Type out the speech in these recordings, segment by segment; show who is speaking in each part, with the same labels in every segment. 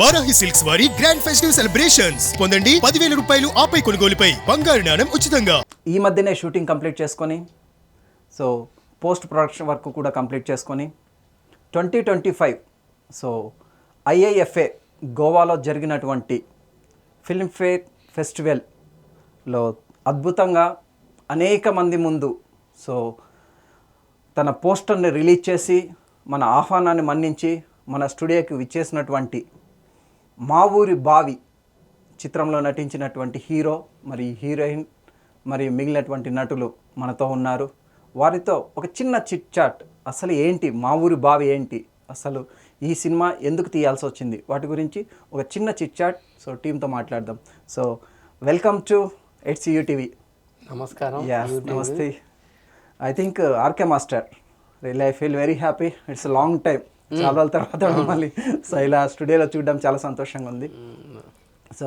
Speaker 1: Varahi silks వారి grand festive celebrations పొందండి 10,000 రూపాయలు ఆపై కొనుగోలుపై బంగారు నాణెం ఉచితంగా.
Speaker 2: ఈ మధ్యనే షూటింగ్ కంప్లీట్ చేసుకొని సో పోస్ట్ ప్రొడక్షన్ వర్క్ కూడా కంప్లీట్ చేసుకొని 2025 సో IIFA గోవాలో జరిగినటువంటి ఫిల్మ్ఫేర్ ఫెస్టివల్లో అద్భుతంగా అనేక మంది ముందు సో తన పోస్టర్ని రిలీజ్ చేసి మన ఆహ్వానాన్ని మన్నించి మన స్టూడియోకి విచ్చేసినటువంటి మా ఊరి బావి చిత్రంలో నటించినటువంటి హీరో మరి హీరోయిన్ మరియు మిగిలినటువంటి నటులు మనతో ఉన్నారు. వారితో ఒక చిన్న చిట్ చాట్, అసలు ఏంటి మా ఊరి బావి ఏంటి, అసలు ఈ సినిమా ఎందుకు తీయాల్సి వచ్చింది, వాటి గురించి ఒక చిన్న చిట్ చాట్ సో టీంతో మాట్లాడదాం. So welcome to HCU TV.
Speaker 3: నమస్కారం.
Speaker 2: నమస్తే. I think RK master, real I feel very happy. It's long time, చాలా రోజుల తర్వాత మళ్ళీ సో ఇలా స్టూడియోలో చూడడం చాలా సంతోషంగా ఉంది. సో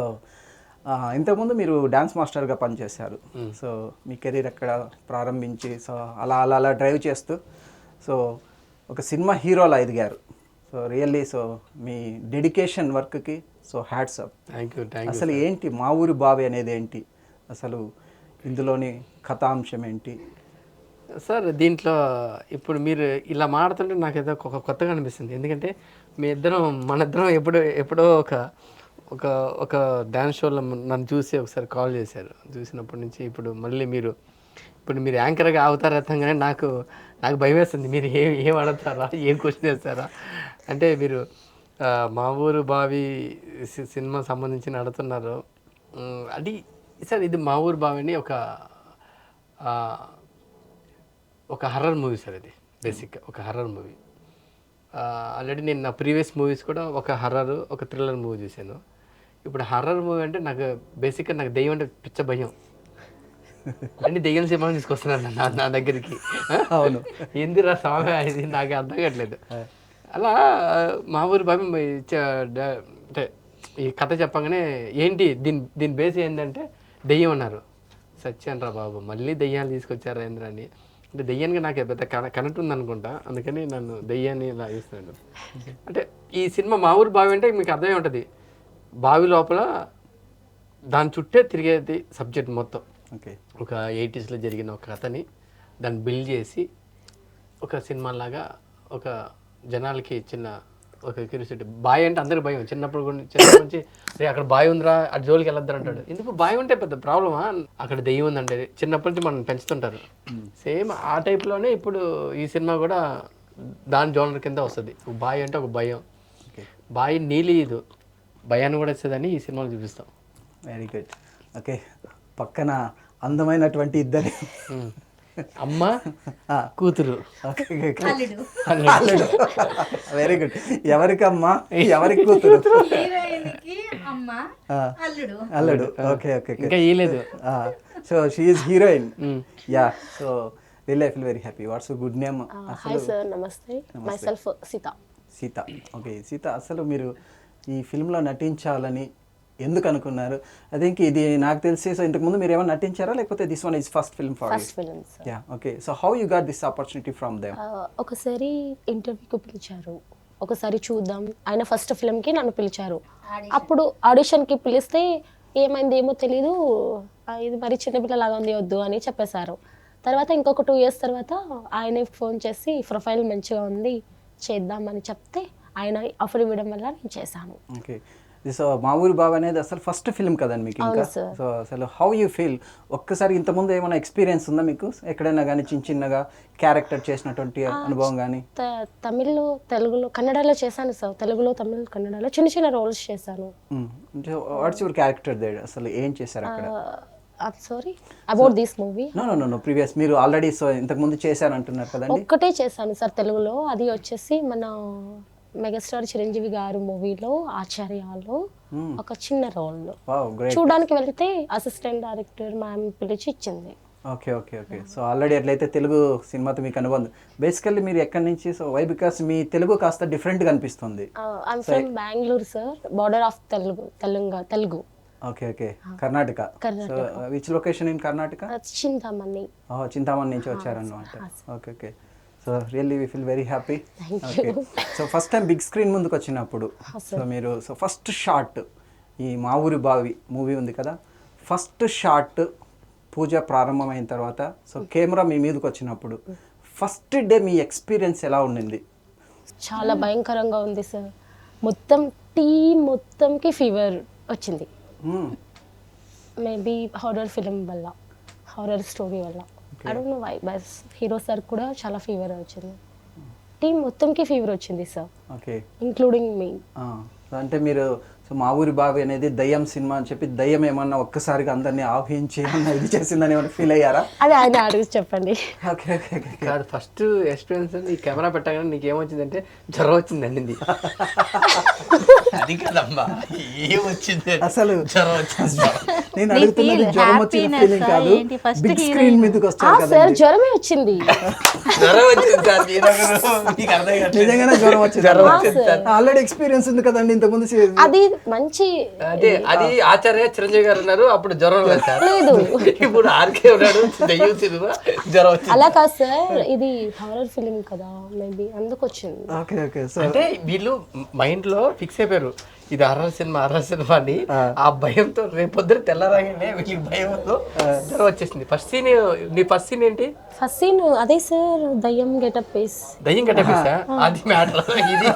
Speaker 2: ఇంతకుముందు మీరు డ్యాన్స్ మాస్టర్గా పనిచేశారు. సో మీ కెరీర్ అక్కడ ప్రారంభించి సో అలా అలా అలా డ్రైవ్ చేస్తూ సో ఒక సినిమా హీరోలా ఎదిగారు. సో రియల్లీ సో మీ డెడికేషన్ వర్క్కి so hats up.
Speaker 3: Thank you.
Speaker 2: అసలు ఏంటి మా ఊరి బావి అనేది ఏంటి, అసలు ఇందులోని కథాంశం ఏంటి?
Speaker 3: సార్ దీంట్లో ఇప్పుడు మీరు ఇలా మాడుతుంటే నాకు ఏదో ఒక కొత్తగా అనిపిస్తుంది. ఎందుకంటే మన ఇద్దరం ఎప్పుడో ఒక డ్యాన్స్ షోలో నన్ను చూసి ఒకసారి కాల్ చేశారు. చూసినప్పటి నుంచి ఇప్పుడు మీరు యాంకర్గా అవుతారతంగానే నాకు భయం వేస్తుంది. మీరు ఏం అడుగుతారా, ఏం క్వశ్చన్ చేస్తారా అంటే మీరు మా ఊరు బావి సినిమా సంబంధించి అడుగుతున్నారు. అది సార్ ఇది మా ఊరు బావి అని ఒక హర్రర్ మూవీ సార్. ఇది బేసిక్గా ఒక హర్రర్ మూవీ. ఆల్రెడీ నేను నా ప్రీవియస్ మూవీస్ కూడా ఒక హర్రర్ ఒక థ్రిల్లర్ మూవీ చూశాను. ఇప్పుడు హర్రర్ మూవీ అంటే నాకు బేసిక్గా నాకు దెయ్యం అంటే పిచ్చ భయం. అన్ని దెయ్యం సినిమాలు తీసుకొస్తున్నాను నా దగ్గరికి.
Speaker 2: అవును,
Speaker 3: ఎందురా స్వామి ఇది నాకు అర్థం కావట్లేదు. అలా మా ఊరి బాబు అంటే ఈ కథ చెప్పగానే ఏంటి దీని బేస్ ఏంటంటే దెయ్యం అన్నారు. సత్యాన్ రా బాబు, మళ్ళీ దెయ్యాలు తీసుకొచ్చారా ఏంద్ర అని. అంటే దెయ్యానికి నాకు పెద్ద కనెక్ట్ ఉందనుకుంటా, అందుకని నన్ను దెయ్యాన్ని ఇలా ఇస్తున్నాడు. అంటే ఈ సినిమా మా ఊరి బావి అంటే మీకు అర్థమే ఉంటుంది, బావి లోపల దాని చుట్టే తిరిగేది సబ్జెక్ట్ మొత్తం.
Speaker 2: ఓకే,
Speaker 3: ఒక 80s జరిగిన ఒక కథని దాన్ని బిల్డ్ చేసి ఒక సినిమాలాగా ఒక జనాలకి చిన్న ఒక క్యూరియాసిటీ. బాయ్ అంటే అందరికి భయం. చిన్నప్పటి నుంచి రే అక్కడ బాయ్ ఉందిరా, అటు జోలికి వెళ్ళొద్దు అంటాడు. ఎందుకు బాయ్ ఉంటే పెద్ద ప్రాబ్లమా, అక్కడ దెయ్యం ఉందంటే చిన్నప్పటి నుంచి మనం పెంచుతుంటారు. సేమ్ ఆ టైప్లోనే ఇప్పుడు ఈ సినిమా కూడా దాని జోనర్ కింద వస్తుంది. బాయ్ అంటే ఒక భయం, బాయ్ నీలీదు భయాన్ని కూడా వస్తుందని ఈ సినిమాలో చూపిస్తాం.
Speaker 2: Very good. ఓకే, పక్కన అందమైనటువంటి ఇద్దరు
Speaker 3: అమ్మ కూతురు.
Speaker 2: Very good. ఎవరికి అమ్మ, ఎవరికి కూతురు? అల్లుడు. ఓకే ఓకే,
Speaker 3: ఇంకా ఇయలేదు.
Speaker 2: So she is heroine. Yeah, so really I feel very happy. What's good name?
Speaker 4: Hi sir, నమస్తే. Myself Sita.
Speaker 2: Okay Sita, అసలు మీరు ఈ ఫిల్మ్లో నటించాలని ఎందుకు అనుకున్నారు? ఐ థింక్ ఇది నాకు తెలిసి సో ఇంతకుముందు మీరు ఏమైనా నటించారా, లేకపోతే this one is first film for you?
Speaker 4: First film sir.
Speaker 2: Yeah, okay. So how you got this opportunity from them?
Speaker 4: ఒకసారి ఇంటర్వ్యూకి పిలిచారు, ఒకసారి చూద్దాం ఆయన ఫస్ట్ ఫిల్మ్కి నన్ను పిలిచారు. అప్పుడు ఆడిషన్కి పిలిస్తే ఏమైంది ఏమో తెలీదు, ఇది మరి చిన్నపిల్లలాగా ఉంది వద్దు అని చెప్పేశారు. తర్వాత ఇంకొక 2 years తర్వాత ఆయనే ఫోన్ చేసి ప్రొఫైల్ మంచిగా ఉంది చేద్దామని చెప్తే ఆయన ఆఫర్ ఇవ్వడం వల్ల నేను చేశాను.
Speaker 2: ఓకే, సో మా ఊరి బావ అనేది అసలు ఫస్ట్ ఫిల్మ్ కదండి మీకు ఇంకా. సో అసలు హౌ యూ ఫీల్? ఒక్కసారి ఇంతకుముందు ఏమైనా ఎక్స్పీరియన్స్ ఉందా మీకు ఎక్కడైనా కానీ చిన్నగా క్యారెక్టర్ చేసినటువంటి అనుభవం కానీ?
Speaker 4: తమిళ్లో, తెలుగులో, కన్నడలో చేశాను సార్. తెలుగులో, తమిళ్, కన్నడలో చిన్న రోల్స్ చేశాను.
Speaker 2: What's your character there? అసలు ఏం చేశారు అక్కడ?
Speaker 4: Sorry about this movie.
Speaker 2: No previous మీరు ఆల్రెడీ సో ఇంతకుముందు చేశారు అంటున్నారు కదండి.
Speaker 4: ఒక్కటే చేశాను సార్ తెలుగులో, అది వచ్చేసి మన మెగాస్టార్ చిరంజీవి గారు మూవీలో ఆచార్యలో ఒక చిన్న రోల్. చూడడానికి వెళ్తే అసిస్టెంట్ డైరెక్టర్ మ్యామ్ పిలిచి ఇచ్చింది.
Speaker 2: Okay okay okay. So already అట్లయితే తెలుగు సినిమాతో మీకు అనుబంధం. బేసికల్లీ మీరు ఎక్కడి నుంచి? So why? బికాస్ మీ తెలుగు కాస్త డిఫరెంట్గా అనిపిస్తుంది.
Speaker 4: I am from Bengaluru sir, border of Telugu.
Speaker 2: Okay okay, Karnataka. So which location in Karnataka?
Speaker 4: Chintamani.
Speaker 2: Chintamani నుంచి వచ్చారన్నమాట. Okay okay. So really we feel very happy. Okay, so first time big screen ముందుకు వచ్చినప్పుడు సో మీరు సో ఫస్ట్ షాట్ ఈ మా ఊరి బావి మూవీ ఉంది కదా, ఫస్ట్ షాట్ పూజ ప్రారంభమైన తర్వాత సో కెమెరా మీ మీదకి వచ్చినప్పుడు ఫస్ట్ డే మీ ఎక్స్పీరియన్స్ ఎలా ఉండింది?
Speaker 4: చాలా భయంకరంగా ఉంది సార్. మొత్తం టీం మొత్తంకి ఫీవర్ వచ్చింది. మేబీ హారర్ ఫిలిం వల్ల, హారర్ స్టోరీ వల్ల. ఐ డోంట్ నో వై, బస్ హీరో సార్ కూడా చాలా ఫీవర్ వచ్చింది. టీం మొత్తంకి ఫీవర్ వచ్చింది సార్,
Speaker 2: ఓకే,
Speaker 4: ఇంక్లూడింగ్ మీ.
Speaker 2: అంటే మీరు సో మా ఊరి బావి అనేది దయ్యం సినిమా అని చెప్పి దయ్యం ఏమన్నా ఒక్కసారిగా అందరినీ ఆహ్వానించి ఏమన్నా ఇది చేసిందని ఏమన్నా ఫీల్ అయ్యారా?
Speaker 4: అది ఆయన అడిగి చెప్పండి.
Speaker 2: Okay okay okay.
Speaker 3: కాదు, ఫస్ట్ ఎక్స్పీరియన్స్ ఈ కెమెరా పెట్టగానే నీకు ఏమొచ్చిందంటే జ్వరం వచ్చిందండి. అది కదమ్మా, ఏమొచ్చింది
Speaker 2: అసలు
Speaker 3: జ్వరం వచ్చింది.
Speaker 2: నేను అడుగుతున్నది జ్వరం వచ్చిన ఫీలింగ్ కాదు, బిగ్ స్క్రీన్ మీదకి వచ్చారు కదా.
Speaker 4: సార్ జ్వరమే వచ్చింది.
Speaker 3: జ్వరం వచ్చింది సార్, మీకు అర్థం కాదు.
Speaker 2: నిజంగానే జ్వరం వచ్చింది. ఆల్రెడీ ఎక్స్పీరియన్స్ ఉంది కదండి ఇంతకుముందు.
Speaker 4: అది మంచి
Speaker 3: అదే, అది ఆచార్య చిరంజీవి గారు ఉన్నారు అప్పుడు జ్వరం లేదు సార్.
Speaker 4: లేదు,
Speaker 3: ఇప్పుడు ఆర్కే ఉన్నాడు, దయ్యం సినిమా జ్వరం వచ్చింది.
Speaker 4: అలా కాదు సార్, ఇది హారర్ ఫిలిం కదా, మేబీ అందుకు వచ్చింది.
Speaker 2: Okay okay. సో
Speaker 3: అంటే వీళ్ళు మైండ్ లో ఫిక్స్ అయిపోయారు ఇది హర్రర్ సినిమా అని. ఆ భయంతో రేపొద్దున తెల్లరాగానే వీళ్ళకి భయంతో జ్వరం వచ్చేసింది. ఫస్ట్ సీన్, నీ ఫస్ట్ సీన్ ఏంటి?
Speaker 4: ఫస్ట్ సీన్ అదే సార్, దయ్యం గెటప్ వేస్.
Speaker 3: దయ్యం గెటపేసా? అది మ్యాటర్. ఇది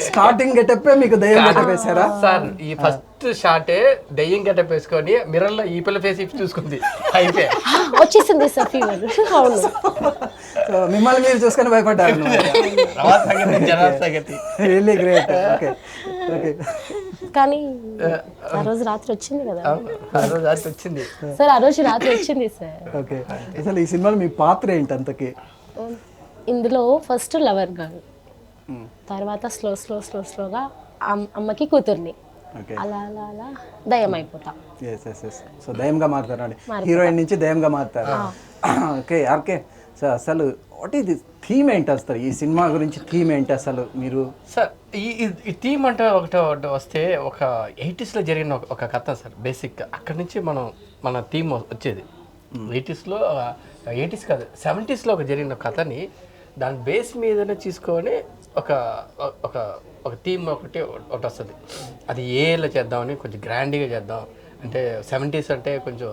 Speaker 2: స్టార్టింగ్ గెటప్ మీకు దయ్యం గెటప్ వేసారా
Speaker 3: సార్? ఈ ఫస్ట్ షాటే దయ్యం గెటప్ వేసుకొని మిర్రర్ లో ఈ పిల్ల ఫేస్ చూసుకుంది, అయిపోయి
Speaker 4: వచ్చేసింది సార్ ఫీవర్. అవును,
Speaker 2: సో మిమ్మల్ని మీరు చూసుకొని భయపడ్డారు. Really great. Okay okay.
Speaker 4: కానీ ఆ రోజు రాత్రి వచ్చింది కదా
Speaker 3: ఆ రోజు రాత్రి వచ్చింది
Speaker 4: సార్, ఆ రోజు రాత్రి వచ్చింది సార్.
Speaker 2: ఓకే, అసలు ఈ సినిమాలో మీ పాత్ర ఏంటి అంతకి?
Speaker 4: ఇందులో ఫస్ట్ లవర్ గర్ల్, తర్వాత స్లోగా అమ్మకి కూతుర్ని,
Speaker 2: ఓకే,
Speaker 4: అలా అలా అలా దయ్యం అయిపోతా.
Speaker 2: Yes yes yes. సో దయ్యంగా మారుతారు అండి, హీరోయిన్ నుంచి దయ్యంగా మారుతారు. Okay okay. సో అసలు వాట్ ఈస్ ది థీమ్ ఏంటి అసలు ఈ సినిమా గురించి? థీమ్ ఏంటి అసలు మీరు?
Speaker 3: సార్ ఈ థీమ్ అంటే ఒకటి వస్తే ఒక 80s లో జరిగిన ఒక కథ సార్. బేసిక్ అక్కడి నుంచి మన థీమ్ వచ్చేది. 80s కాదు 70s లో ఒక జరిగిన కథని దాని బేస్ మీదనే తీసుకొని ఒక థీమ్ ఒకటి వస్తుంది. అది ఏలో చేద్దామని కొంచెం గ్రాండ్గా చేద్దాం అంటే 70s అంటే కొంచెం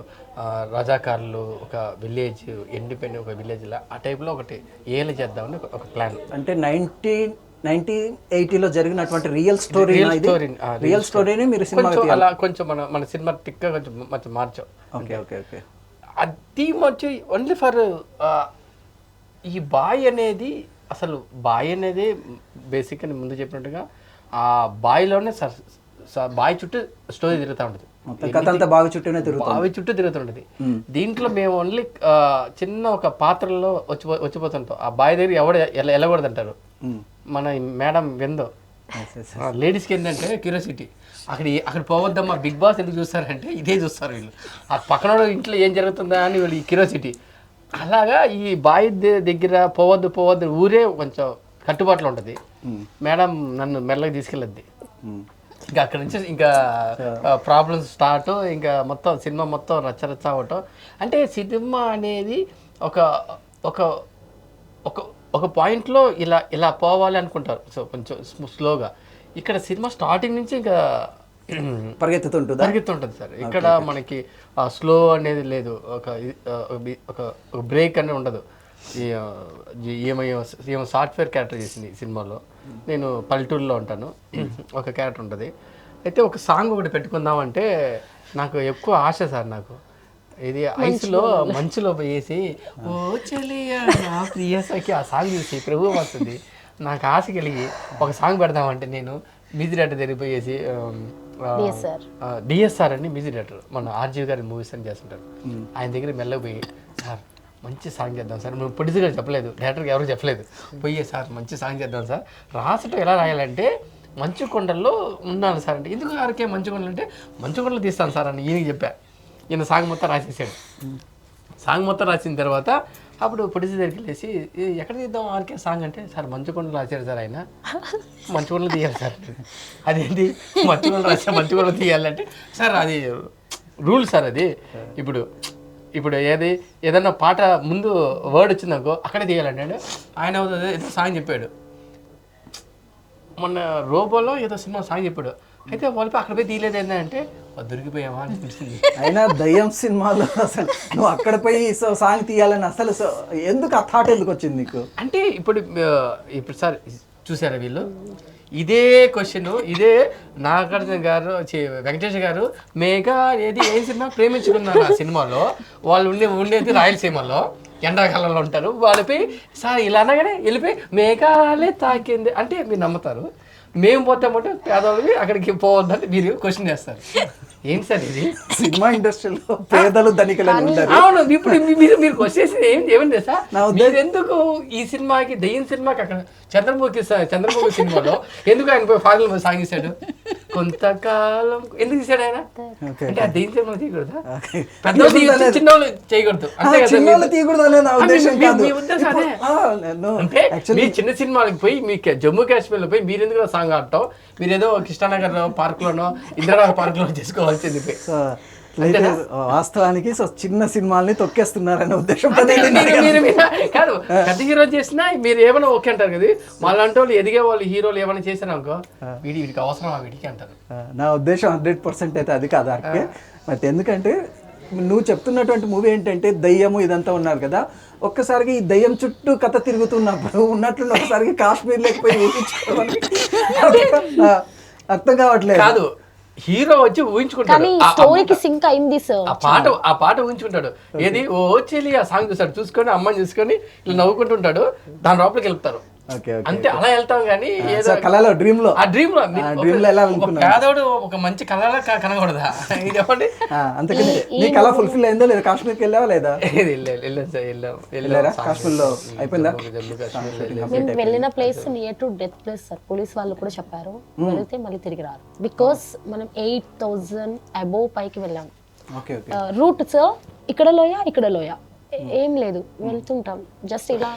Speaker 3: రజాకారులు, ఒక విలేజ్, ఇండిపెండెంట్ ఒక విలేజ్లా ఆ టైప్లో ఒకటి ఏలో చేద్దామని ఒక ప్లాన్.
Speaker 2: అంటే 1980లో జరిగినటువంటి రియల్ స్టోరీని మీరు సినిమా
Speaker 3: అలా కొంచెం మన సినిమా టిక్గా కొంచెం మార్చాం.
Speaker 2: Okay okay okay.
Speaker 3: ఆ థీమ్ వచ్చి ఓన్లీ ఫర్ ఈ బాయ్ అనేది, అసలు బాయ్ అనేది బేసిక్ అని ముందు చెప్పినట్టుగా ఆ బాయ్లోనే బాయ్ చుట్టూ స్టోరీ తిరుగుతూ ఉంటుంది.
Speaker 2: కథ అంతా బావి చుట్టూనే తిరుగుతుంది,
Speaker 3: బావి చుట్టూ తిరుగుతుంటది. దీంట్లో మేము ఓన్లీ చిన్న ఒక పాత్రలో వచ్చిపోతుంటాం. ఆ బాయ్ దగ్గర వెళ్ళకూడదంటారు మన మేడం విందో. లేడీస్కి ఏంటంటే క్యూరియాసిటీ, అక్కడ పోవద్దమ్మా, బిగ్ బాస్ ఎందుకు చూస్తారంటే ఇదే చూస్తారు వీళ్ళు. ఆ పక్కన ఇంట్లో ఏం జరుగుతుందా అని వీళ్ళు ఈ క్యూరియాసిటీ. అలాగా ఈ బాయ్ దగ్గర పోవద్దు ఊరే కొంచెం కట్టుబాట్లు ఉంటుంది. మేడం నన్ను మెల్లగా తీసుకెళ్ళద్ది. ఇంకా అక్కడ నుంచి ఇంకా ప్రాబ్లమ్స్ స్టార్ట్, ఇంకా మొత్తం సినిమా మొత్తం రచ్చరచ్చ అవటం. అంటే సినిమా అనేది ఒక పాయింట్లో ఇలా పోవాలి అనుకుంటారు. సో కొంచెం స్లోగా. ఇక్కడ సినిమా స్టార్టింగ్ నుంచి ఇంకా పరిగెత్తుంటుంది సార్. ఇక్కడ మనకి స్లో అనేది లేదు, ఒక బ్రేక్ అనేది ఉండదు. ఏమో సాఫ్ట్వేర్ క్యారెక్టర్ చేసింది సినిమాలో. నేను పల్లెటూరులో ఉంటాను, ఒక క్యారెక్టర్ ఉంటుంది. అయితే ఒక సాంగ్ ఒకటి పెట్టుకుందామంటే నాకు ఎక్కువ ఆశ సార్. నాకు ఇది ఐస్లో మంచులో వేసి ఓ చెలియా నా ప్రియసఖి ఆ సాంగ్ చూసి ప్రభు వస్తుంది. నాకు ఆశ కలిగి ఒక సాంగ్ పెడదామంటే నేను మ్యూజిక్ డైరెక్టర్ దగ్గర పోయేసి, డిఎస్ఆర్ అని మ్యూజిక్ డైరెక్టర్ మన ఆర్జీవి గారి మూవీస్ అని చేస్తుంటారు, ఆయన దగ్గర మెల్లగా పోయి సార్ మంచి సాంగ్ చేద్దాం సార్, మేము ప్రొడ్యూసర్ గారు చెప్పలేదు, డైరెక్టర్కి ఎవరు చెప్పలేదు, పోయే సార్ మంచి సాంగ్ చేద్దాం సార్, రాసటం ఎలా రాయాలంటే మంచుకొండల్లో ఉన్నాను సార్ అంటే, ఎందుకు ఆర్కే మంచుకొండలు అంటే మంచుకొండలు తీస్తాను సార్ అని ఈయనకి చెప్పా. ఈయన సాంగ్ మొత్తం రాసేసాడు. సాంగ్ మొత్తం రాసిన తర్వాత అప్పుడు ప్రొడ్యూసర్ దగ్గరికి వెళ్ళేసి ఎక్కడ తీద్దాం ఆర్కే సాంగ్ అంటే, సార్ మంచుకొండలు రాశారు సార్ ఆయన, మంచుకొండలు తీయాలి సార్. అదేంటి మంచుకొండలు రాసా మంచుకొండలు తీయాలంటే, సార్ అది రూల్ సార్, అది ఇప్పుడు ఇప్పుడు ఏదన్నా పాట ముందు వర్డ్ వచ్చిందనుకో అక్కడే తీయాలంటాడు. ఆయన ఏదో సాంగ్ చెప్పాడు మొన్న రోబోలో, ఏదో సినిమా సాంగ్ చెప్పాడు. అయితే వాళ్ళపై అక్కడ పోయి తీయలేదు ఏంటంటే దొరికిపోయామా అని తెలిసింది.
Speaker 2: అయినా దయ్యం సినిమాలో అసలు నువ్వు అక్కడ పోయి సాంగ్ తీయాలని అసలు ఎందుకు ఆ థాట్ ఎందుకు వచ్చింది నీకు?
Speaker 3: అంటే ఇప్పుడు సార్ చూసారా వీళ్ళు ఇదే క్వశ్చన్ ఇదే నాగార్జున గారు వెంకటేష్ గారు మేఘా ఏం సినిమా ప్రేమించుకున్నారు ఆ సినిమాలో వాళ్ళు ఉండేది రాయలసీమలో ఎండాకాలంలో ఉంటారు. వాళ్ళపై సార్ ఇలా అనగానే వెళ్ళిపోయి మేఘాలే తాకింది అంటే మీరు నమ్ముతారు. మేము పోతామంటే పేదవాళ్ళకి అక్కడికి పోవద్దని మీరు క్వశ్చన్ చేస్తారు. ఏంటి సార్ ఇది?
Speaker 2: సినిమా ఇండస్ట్రీలో పేదలు ధనికులు ఉంటారు.
Speaker 3: అవును, ఇప్పుడు మీరు క్వశ్చన్ ఏమంటే సార్ మీరు ఎందుకు ఈ సినిమాకి దయ్యం సినిమాకి అక్కడ చంద్రముఖి సినిమాలో ఎందుకు ఆయన పోయి ఫారెన్ సాగిస్తాడు? కొంతకాలం ఎందుకు తీసాడు ఆయన? అంటే ఆ దయ్యం సినిమా చేయకూడదా? పెద్ద చిన్నోళ్ళు చేయకూడదు అంటే మీరు చిన్న సినిమాలకు పోయి మీ జమ్మూ కాశ్మీర్ లో పోయి మీరు ఎందుకు సాంగ్ ఆడటం? మీరు ఏదో కృష్ణానగర్ పార్క్ లోనో ఇందిరానగర్ పార్క్ లో చేసుకోవాల్సింది.
Speaker 2: వాస్తవానికి చిన్న సినిమాల్ని తొక్కేస్తున్నారనే ఉద్దేశం కాదు.
Speaker 3: పెద్ద హీరో చేసినా మీరు ఏమైనా ఓకే అంటారు కదా. వాళ్ళంటే వాళ్ళు ఎదిగే వాళ్ళు హీరోలు ఏమైనా చేశారు అనుకో వీడికి అవసరం వీడికి అంటారు.
Speaker 2: నా ఉద్దేశం 100% అయితే అది కాదు అక్కే. మరి ఎందుకంటే నువ్వు చెప్తున్నటువంటి మూవీ ఏంటంటే దయ్యము ఇదంతా ఉన్నారు కదా, ఒక్కసారిగా ఈ దయ్యం చుట్టూ కథ తిరుగుతున్నప్పుడు ఉన్నట్లు ఒకసారికి కాశ్మీర్ లేకపోయి ఊహించుకోవాలి అర్థం కావట్లేదు.
Speaker 3: కాదు హీరో వచ్చి ఊహించుకుంటాడు ఆ పాట ఊహించుకుంటాడు. ఏది ఓ చెల్లి ఆ సాంగ్ చూస్తాడు, చూసుకొని అమ్మని చూసుకొని ఇలా నవ్వుకుంటుంటాడు, దాని లోపలికి వెళ్తారు అంతే. అలా వెళ్తాం కానీ
Speaker 2: కళలో డ్రీమ్ లో
Speaker 3: పేదోడు ఒక మంచి కళలా కనకూడదా? ఇది చెప్పండి.
Speaker 2: అంతకని నీ కళ ఫుల్ఫిల్ అయిందో లేదా? కాశ్మీర్కి వెళ్ళావా లేదా?
Speaker 3: వెళ్ళారా
Speaker 2: కాశ్మీర్ లో అయిపోయిందా?
Speaker 4: మేము వెళ్ళిన place near to death place sir. Police వాళ్ళు కూడా చెప్పారు వెళ్తే మళ్ళీ తిరిగి రారు. బికాస్ మనం 8,000 అబోవ్ పైకి వెళ్ళాం. రూట్ సార్ ఇక్కడ లోయ ఏం లేదు, వెళ్తుంటాం జస్ట్ ఇలా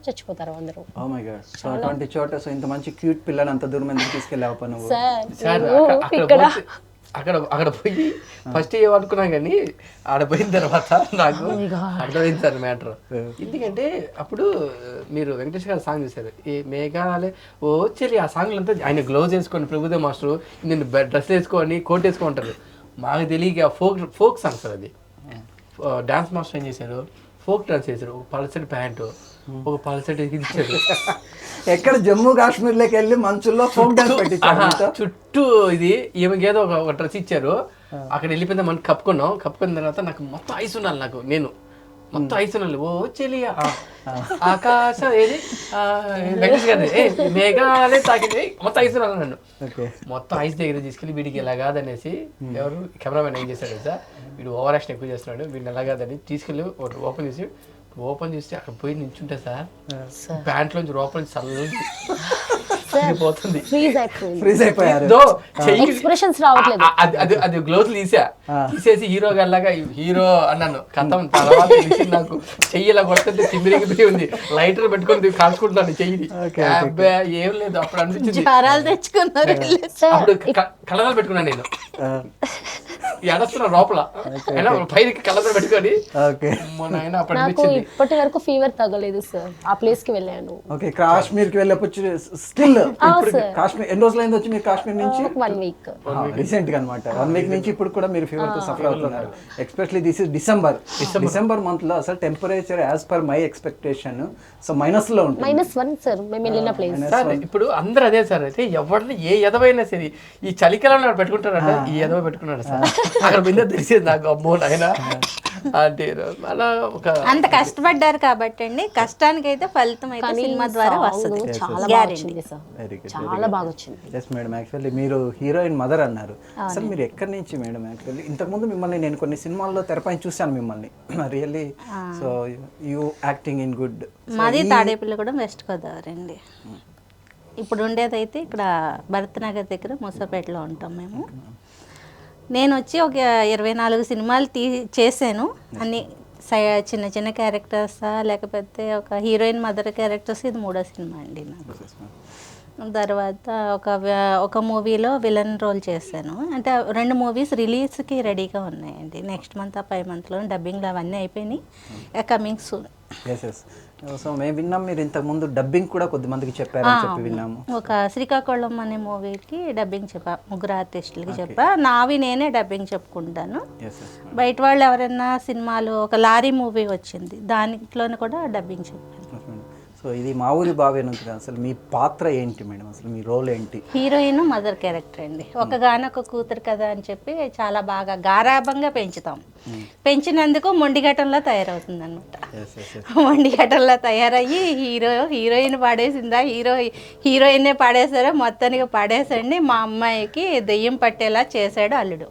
Speaker 4: చచ్చిపోతారు అందరూ.
Speaker 2: Oh my God. సో అటువంటి చోట ఇంత మంచి క్యూట్ పిల్లని అంత దూరం ఎందుకు తీసుకెళ్ళావు నువ్వు?
Speaker 3: అక్కడ పోయి ఫస్ట్ ఏమనుకున్నాం కానీ ఆడ పోయిన తర్వాత నాకు అర్థమైంది సార్ మ్యాటర్. ఎందుకంటే అప్పుడు మీరు వెంకటేష్ గారు సాంగ్ చూసారు ఏ మేఘాలే ఓ చెల్లి. ఆ సాంగ్లు అంతా ఆయన గ్లౌజ్ వేసుకొని ప్రభుదేవ్ మాస్టర్ నేను డ్రెస్ వేసుకొని కోట్ వేసుకుంటారు. మాకు తెలియక ఫోక్ సాంగ్ సార్ అది. డాన్స్ మాస్టర్ ఏం చేశారు, ఫోక్ డాన్స్ చేశారు. ఒక పల్సటి ప్యాంటు ఒక పల్సటి ఇచ్చారు.
Speaker 2: ఎక్కడ జమ్మూ కాశ్మీర్లోకి వెళ్ళి మంచుల్లో ఫోక్ డాన్స్ పెట్టించారు.
Speaker 3: చుట్టూ ఇది ఈమెకి ఏదో ఒక డ్రెస్ ఇచ్చారు. అక్కడ వెళ్ళిపోయిందా మనం కప్పుకున్న తర్వాత నాకు మొత్తం ఐస్ ఉండాలి. నేను మొత్తం ఐస్ ఉండాలి. ఓ చెలియా ఆకాశం ఏది వెంకటేష్ గారి మేఘాలే తాకింది మొత్తం ఐస్ ఉండాలి. నన్ను మొత్తం ఐస్ దగ్గర తీసుకెళ్ళి వీడికి ఎలా కాదనేసి ఎవరు కెమెరామెన్ ఏం చేశాడు సార్, వీడు ఓవర్ యాక్షన్ ఎక్కువ చేస్తున్నాడు, వీడిని ఎలా కాదని తీసుకెళ్ళి ఓపెన్ చేస్తే అక్కడ పోయి నించుంటే సార్ ప్యాంట్లోంచి లోపల పోతుంది. అది గ్లోవ్స్ తీసేసి హీరో గల్లాగా హీరో అన్నాను. కథం తర్వాత తెలిసి నాకు చెయ్యి ఇలా కొడుతుంటే తిమ్మిరిగిపోయి ఉంది. లైటర్ పెట్టుకొని కాల్చుకుంటున్నాను చెయ్యి. ఏం లేదు అప్పుడు అనిపించింది. అప్పుడు కళ్ళలు పెట్టుకున్నాను నేను, ఎడస్తున్నా లోపల పైకి కళ్ళతో పెట్టుకొని.
Speaker 4: నాకు ఇప్పటి వరకు ఫీవర్ తగ్గలేదు సార్. ఆ ప్లేస్ కి వెళ్ళాను.
Speaker 2: కాశ్మీర్ కి వెళ్ళొచ్చు స్టిల్. కాశ్మీర్ ఎన్ని రోజులు అయింది వచ్చి మీరు కాశ్మీర్ నుంచి?
Speaker 4: 1 వీక్
Speaker 2: రీసెంట్ గా అనమాట. 1 వీక్ నుంచి ఇప్పుడు కూడా మీరు ఫీవర్ తో సఫర్ అవుతున్నారు. Especially this is December month లో అసలు temperature as per my expectation so minus లో ఉంటుంది.
Speaker 4: -1 సార్ మేము వెళ్ళిన ప్లేస్.
Speaker 3: సార్ ఇప్పుడు అందరూ అదే సార్. అయితే ఎవరిని ఏ ఎదవైనా సరే ఈ చలికాలంలో పెట్టుకుంటారట, ఈ ఎదవ పెట్టుకున్నాడు సార్. అక్కడ మీద తెలిసేది నాకు, అమ్మో నాయన అంటే అలా ఒక
Speaker 5: అంత కష్టపడ్డారు కాబట్టి అండి. కష్టానికి అయితే ఫలితం అయితే సినిమా ద్వారా వస్తుంది.
Speaker 4: చాలా బాగా వచ్చింది సార్, చాలా బాగా వచ్చింది.
Speaker 2: Yes madam. యాక్చువల్లీ మీరు హీరోయిన్ మదర్ అన్నారు. అసలు మీరు ఎక్కడి నుంచి మేడం? యాక్చువల్లీ ఇంతకుముందు మిమ్మల్ని నేను కొన్ని సినిమాల్లో తెరపై చూశాను మిమ్మల్ని. Really so you acting in good.
Speaker 5: మాది తాడేపల్లి కూడా వెస్ట్ గోదావరి అండి. ఇప్పుడు ఉండేదైతే ఇక్కడ భరత్నగర్ దగ్గర మూసాపేటలో ఉంటాం మేము. నేను వచ్చి ఒక 24 సినిమాలు చేశాను. అన్ని చిన్న చిన్న క్యారెక్టర్సా లేకపోతే ఒక హీరోయిన్ మదర్ క్యారెక్టర్స్. ఇది 3వ సినిమా అండి నాకు. తర్వాత ఒక మూవీలో విలన్ రోల్ చేశాను. అంటే 2 మూవీస్ రిలీజ్కి రెడీగా ఉన్నాయండి. నెక్స్ట్ మంత్ 5 మంత్లో డబ్బింగ్లు అవన్నీ అయిపోయినాయి. Coming soon.
Speaker 2: Yes yes. So మేము విన్నాం మీరు ఇంతకుముందు డబ్బింగ్ కూడా కొద్దిమందికి చెప్పారని చెప్పి విన్నాము.
Speaker 5: ఒక శ్రీకాకుళం అనే మూవీకి డబ్బింగ్ చెప్పా, 3 ఆర్టిస్టులకి చెప్పా. నావి నేనే డబ్బింగ్ చెప్పుకుంటాను. బయట వాళ్ళు ఎవరైనా సినిమాలు, ఒక లారీ మూవీ వచ్చింది, దాంట్లోనే కూడా డబ్బింగ్ చెప్పాను.
Speaker 2: సో ఇది మా ఊరి బావేను కదా, అసలు మీ పాత్ర ఏంటి మేడం, అసలు మీ రోల్ ఏంటి?
Speaker 5: హీరోయిన్ మదర్ క్యారెక్టర్ అండి. ఒకగానొక కూతురు కదా అని చెప్పి చాలా బాగా గారాభంగా పెంచుతాం. పెంచినందుకు మొండిఘటంలో తయారవుతుంది అనమాట. మొండిఘటంలో తయారయ్యి హీరోయిన్ పాడేసిందా, హీరోయిన్నే పాడేశారో మొత్తానికి పాడేసండి. మా అమ్మాయికి దెయ్యం పట్టేలా చేశాడు అల్లుడు.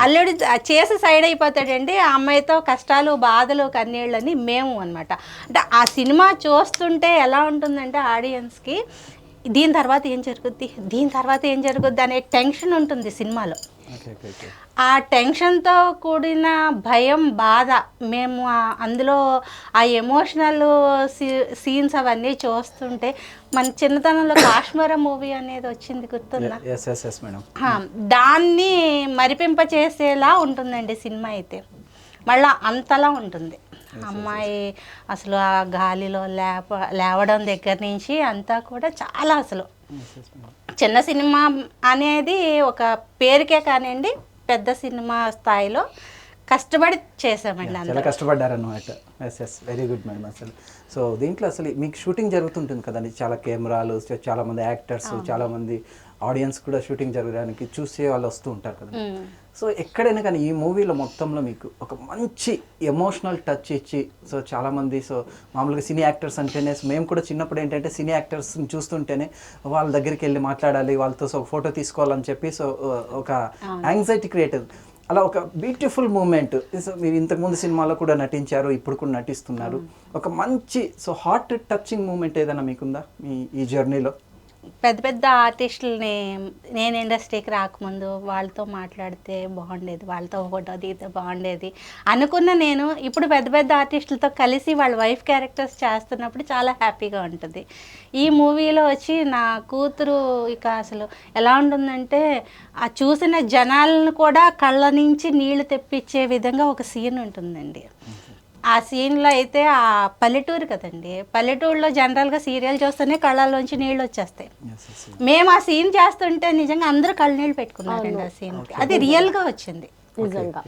Speaker 5: అల్లుడు చేసి సైడ్ అయిపోతాడండి. ఆ అమ్మాయితో కష్టాలు, బాధలు, కన్నీళ్ళని మేము అనమాట. అంటే ఆ సినిమా చూస్తుంటే ఎలా ఉంటుందంటే ఆడియన్స్కి దీని తర్వాత ఏం జరుగుద్ది అనే టెన్షన్ ఉంటుంది సినిమాలో. ఆ టెన్షన్తో కూడిన భయం, బాధ, మేము అందులో ఆ ఎమోషనల్ సీన్స్ అవన్నీ చూస్తుంటే, మన చిన్నతనంలో కాశ్మీర మూవీ అనేది వచ్చింది గుర్తుందా? దాన్ని మరిపింపచేసేలా ఉంటుందండి సినిమా అయితే. మళ్ళీ అంతలా ఉంటుంది. అమ్మాయి అసలు ఆ గాలిలో లేవడం దగ్గర నుంచి అంతా కూడా చాలా అసలు చిన్న సినిమా అనేది ఒక పేరుకే కానివ్వండి, పెద్ద సినిమా స్థాయిలో కష్టపడి చేసామండి.
Speaker 2: చాలా కష్టపడ్డారన్నమాట. Yes yes, very good madam. అసలు సో దీంట్లో అసలు మీకు షూటింగ్ జరుగుతుంటుంది కదండి, చాలా కెమెరాలు, చాలామంది యాక్టర్స్, చాలామంది ఆడియన్స్ కూడా షూటింగ్ జరగడానికి చూసే వాళ్ళు వస్తూ ఉంటారు కదా. సో ఎక్కడైనా కానీ ఈ మూవీలో మొత్తంలో మీకు ఒక మంచి ఎమోషనల్ టచ్ ఇచ్చి, సో చాలామంది, సో మామూలుగా సినీ యాక్టర్స్ అంటేనే, మేము కూడా చిన్నప్పుడు ఏంటంటే సినీ యాక్టర్స్ని చూస్తుంటేనే వాళ్ళ దగ్గరికి వెళ్ళి మాట్లాడాలి, వాళ్ళతో సో ఫోటో తీసుకోవాలని చెప్పి సో ఒక యాంగ్జైటీ క్రియేట్ అవుతుంది. అలా ఒక బ్యూటిఫుల్ మూమెంట్. సో మీరు ఇంతకుముందు సినిమాలో కూడా నటించారు, ఇప్పుడు కూడా నటిస్తున్నారు. ఒక మంచి సో హార్ట్ టచింగ్ మూమెంట్ ఏదైనా మీకుందా ఈ జర్నీలో?
Speaker 5: పెద్ద పెద్ద ఆర్టిస్టులని నేను ఇండస్ట్రీకి రాకముందు వాళ్ళతో మాట్లాడితే బాగుండేది, వాళ్ళతో ఫోటో దిగితే బాగుండేది అనుకున్న నేను ఇప్పుడు పెద్ద పెద్ద ఆర్టిస్టులతో కలిసి వాళ్ళ వైఫ్ క్యారెక్టర్స్ చేస్తున్నప్పుడు చాలా హ్యాపీగా ఉంటుంది. ఈ మూవీలో వచ్చి నా కూతురు ఇక అసలు ఎలా ఉంటుందంటే, ఆ చూసిన జనాలను కూడా కళ్ళ నుంచి నీళ్లు తెప్పించే విధంగా ఒక సీన్ ఉంటుందండి. ఆ సీన్లో అయితే ఆ పల్లెటూరు కదండి, పల్లెటూరులో జనరల్గా సీరియల్ చూస్తేనే కళ్ళల్లోంచి నీళ్ళు వచ్చేస్తాయి. మేము ఆ సీన్ చేస్తుంటే నిజంగా అందరూ కళ్ళు నీళ్ళు పెట్టుకున్నారండి ఆ సీన్. అది రియల్గా వచ్చింది నిజంగా.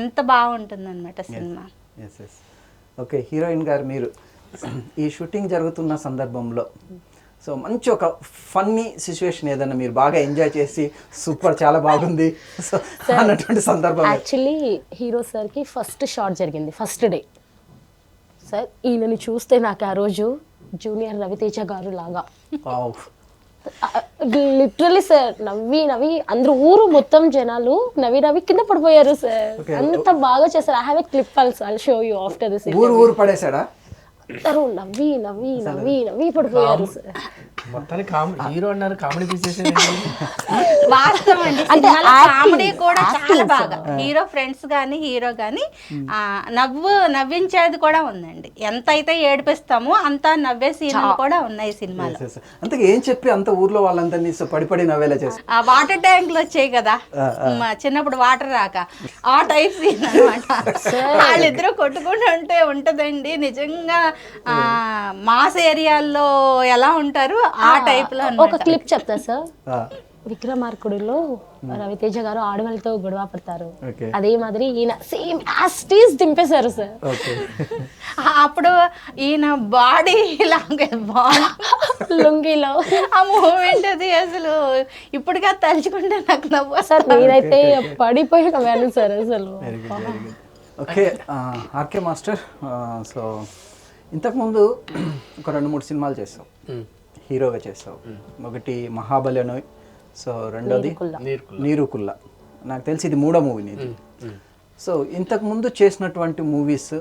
Speaker 5: అంత బాగుంటుంది అనమాట సినిమా.
Speaker 2: ఓకే, హీరోయిన్ గారు, మీరు ఈ షూటింగ్ జరుగుతున్న సందర్భంలో సో మంచి ఒక ఫన్నీ సిచ్యువేషన్ ఏదైనా మీరు బాగా ఎంజాయ్ చేసి సూపర్ చాలా బాగుంది సో అన్నటువంటి సందర్భం?
Speaker 4: యాక్చువల్లీ హీరో సార్కి ఫస్ట్ షాట్ జరిగింది, ఫస్ట్ డే. సార్ ఈయనని చూస్తే నాకు ఆ రోజు జూనియర్ రవితేజ గారు లాగా, లిటరలీ సార్ నవ్వి అందరూ ఊరు మొత్తం జనాలు నవ్వి కింద పడిపోయారు సార్. అంత బాగా చేశారు. I have a clip also, I'll show you after this.
Speaker 2: ఊరు పడేసాడా?
Speaker 4: అందరూ నవ్వి పడిపోయారు సార్.
Speaker 3: మొత్తానికి హీరో అన్నారు, కామెడీ
Speaker 5: కామెడీ కూడా చాలా బాగా. హీరో ఫ్రెండ్స్ కానీ హీరో కానీ నవ్వించేది కూడా ఉందండి. ఎంత అయితే ఏడిపిస్తామో అంత నవ్వే సీన్లు కూడా ఉన్నాయి సినిమాలో.
Speaker 2: అంతే ఏం చెప్పి అంత ఊర్లో వాళ్ళందరినీ పడి నవ్వేలా చేస్తారు.
Speaker 5: ఆ వాటర్ ట్యాంకులు వచ్చాయి కదా చిన్నప్పుడు, వాటర్ రాక ఆ టైప్ సీన్ అనమాట. వాళ్ళిద్దరూ కొట్టుకుంటూ ఉంటదండి. నిజంగా మాస్ ఏరియాల్లో ఎలా ఉంటారు ఆ టైప్ లో.
Speaker 4: ఒక క్లిప్ చెప్తా సార్. విక్రమార్కుడులో రవితేజ గారు ఆడవాళ్ళతో గొడవ పడతారు, అదే మాదిరి ఈయన సేమ్ యాస్టీస్ దింపేశారు సార్.
Speaker 5: అప్పుడు ఈయన బాడీ లుంగిలో ఆ మూమెంట్ అది అసలు ఇప్పటికే తలుచుకుంటే నాకు నవ్వు
Speaker 4: సార్. నేనైతే పడిపోయి నవ్వాను సార్ అసలు.
Speaker 2: ఓకే ఆర్కే మాస్టర్, సో ఇంతకుముందు ఒక 2-3 సినిమాలు చేస్తావు, హీరోగా చేస్తావు. ఒకటి మహాబలి అని, సో రెండోది నీరుకుల్లా. నాకు తెలిసి ఇది 3వ మూవీ నీది. సో ఇంతకుముందు చేసినటువంటి మూవీస్,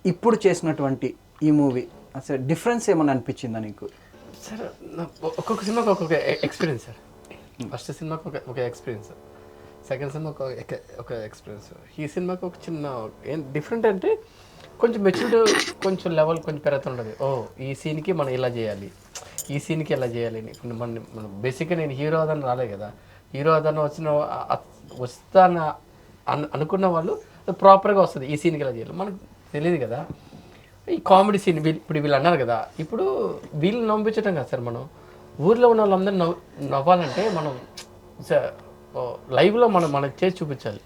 Speaker 2: ఇప్పుడు చేసినటువంటి ఈ మూవీ అసలు డిఫరెన్స్ ఏమని అనిపించిందా నీకు?
Speaker 3: సార్ ఒక్కొక్క సినిమాకి ఒక్కొక్క ఎక్స్పీరియన్స్ సార్. ఫస్ట్ సినిమాకి ఒక ఎక్స్పీరియన్స్, సెకండ్ సినిమాకి ఒక ఎక్స్పీరియన్స్. ఈ సినిమాకి ఒక చిన్న ఏం డిఫరెంట్ అంటే కొంచెం మెచ్యూర్డ్, కొంచెం లెవెల్ కొంచెం పెరుగుతుంటుంది. ఓ ఈ సీన్కి మనం ఇలా చేయాలి, ఈ సీన్కి ఎలా చేయాలి అని. ఇప్పుడు మన బేసిక్గా నేను హీరో అదని రాలే కదా, హీరో అదని వస్తాన అనుకున్న వాళ్ళు ప్రాపర్గా వస్తుంది. ఈ సీన్కి ఎలా చేయాలి మనకు తెలియదు కదా. ఈ కామెడీ సీన్ ఇప్పుడు వీళ్ళు అన్నారు కదా, ఇప్పుడు వీళ్ళు నవ్వించడం కదా సార్, మనం ఊర్లో ఉన్న వాళ్ళందరూ నవ్వాలంటే మనం లైవ్లో మనకు చేసి చూపించాలి.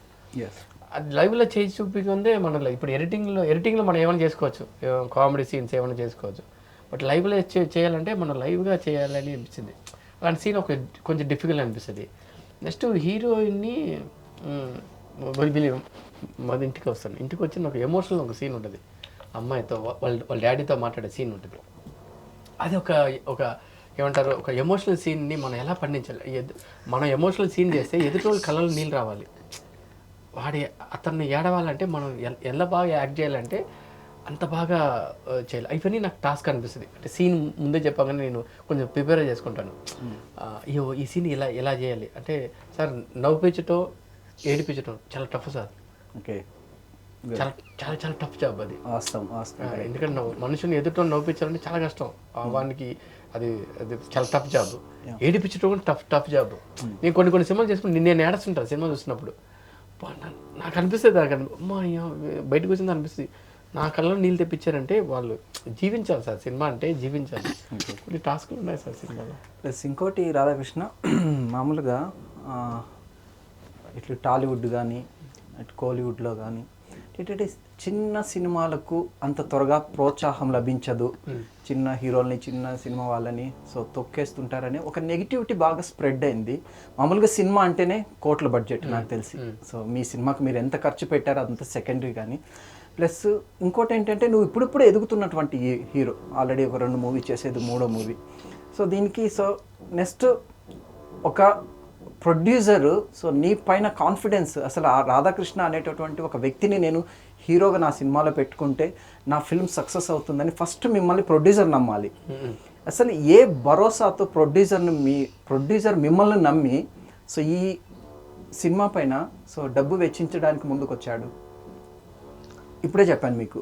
Speaker 3: అది లైవ్లో చేసి చూపించుకుందే మన ఇప్పుడు ఎడిటింగ్లో మనం ఏమైనా చేసుకోవచ్చు, కామెడీ సీన్స్ ఏమైనా చేసుకోవచ్చు. బట్ లైవ్లో చేయాలంటే మనం లైవ్గా చేయాలని అనిపిస్తుంది. అలాంటి సీన్ కొంచెం డిఫికల్ట్ అనిపిస్తుంది. నెక్స్ట్ హీరోయిన్ని మాది ఇంటికి వస్తాను, ఇంటికి వచ్చి నాకు ఎమోషనల్ ఒక సీన్ ఉంటుంది, అమ్మాయితో వాళ్ళ డాడీతో మాట్లాడే సీన్ ఉంటుంది. అది ఒక ఏమంటారు, ఒక ఎమోషనల్ సీన్ని మనం ఎలా పండించాలి. మనం ఎమోషనల్ సీన్ చేస్తే ఎదుటి వాళ్ళ కళ్ళలో నీళ్ళు రావాలి, అతన్ని ఏడవాలంటే మనం ఎలా బాగా యాక్ట్ చేయాలంటే అంత బాగా చేయాలి. ఇవన్నీ నాకు టాస్క్ అనిపిస్తుంది. అంటే సీన్ ముందే చెప్పగానే నేను కొంచెం ప్రిపేర్ చేసుకుంటాను. అయ్యో ఈ సీన్ ఎలా చేయాలి అంటే, సార్ నవ్వుపించటం ఏడిపించటం చాలా టఫ్ సార్.
Speaker 2: ఓకే,
Speaker 3: చాలా చాలా చాలా టఫ్ జాబ్ అది.
Speaker 2: వాస్తవం.
Speaker 3: ఎందుకంటే మనుషుని ఎదుట నవ్వుపించాలంటే చాలా కష్టం. వానికి అది చాలా టఫ్ జాబ్. ఏడిపించడం కూడా టఫ్ జాబ్. నేను కొన్ని సినిమాలు చేసుకుని నేను ఏడుస్తుంటాను సినిమా చూసినప్పుడు. నాకు అనిపిస్తుంది, అమ్మా బయటకు వచ్చింది అనిపిస్తుంది. నా కళ్ళలో నీళ్ళు తెప్పించారంటే వాళ్ళు జీవించాలి సార్, సినిమా అంటే జీవించాలి. కొన్ని టాస్క్లు ఉన్నాయి సార్ సినిమాలో.
Speaker 2: ప్లస్ ఇంకోటి రాధాకృష్ణ, మామూలుగా ఇట్లా టాలీవుడ్ కానీ అటు కోలీవుడ్లో కానీ ఏంటంటే చిన్న సినిమాలకు అంత త్వరగా ప్రోత్సాహం లభించదు, చిన్న హీరోల్ని చిన్న సినిమా వాళ్ళని సో తొక్కేస్తుంటారని ఒక నెగిటివిటీ బాగా స్ప్రెడ్ అయింది. మామూలుగా సినిమా అంటేనే కోట్ల బడ్జెట్ నాకు తెలిసి. సో మీ సినిమాకి మీరు ఎంత ఖర్చు పెట్టారో అదంతా సెకండరీ. కానీ ప్లస్ ఇంకోటి ఏంటంటే నువ్వు ఇప్పుడిప్పుడు ఎదుగుతున్నటువంటి హీరో, ఆల్రెడీ ఒక 2 మూవీ చేసేది 3వ మూవీ. సో దీనికి సో నెక్స్ట్ ఒక ప్రొడ్యూసరు సో నీ పైన కాన్ఫిడెన్స్, అసలు ఆ రాధాకృష్ణ అనేటటువంటి ఒక వ్యక్తిని నేను హీరోగా నా సినిమాలో పెట్టుకుంటే నా ఫిల్మ్ సక్సెస్ అవుతుందని ఫస్ట్ మిమ్మల్ని ప్రొడ్యూసర్ నమ్మాలి. అసలు ఏ భరోసాతో ప్రొడ్యూసర్ మిమ్మల్ని నమ్మి సో ఈ సినిమా పైన సో డబ్బు వెచ్చించడానికి ముందుకు వచ్చాడు? ఇప్పుడే చెప్పాను మీకు,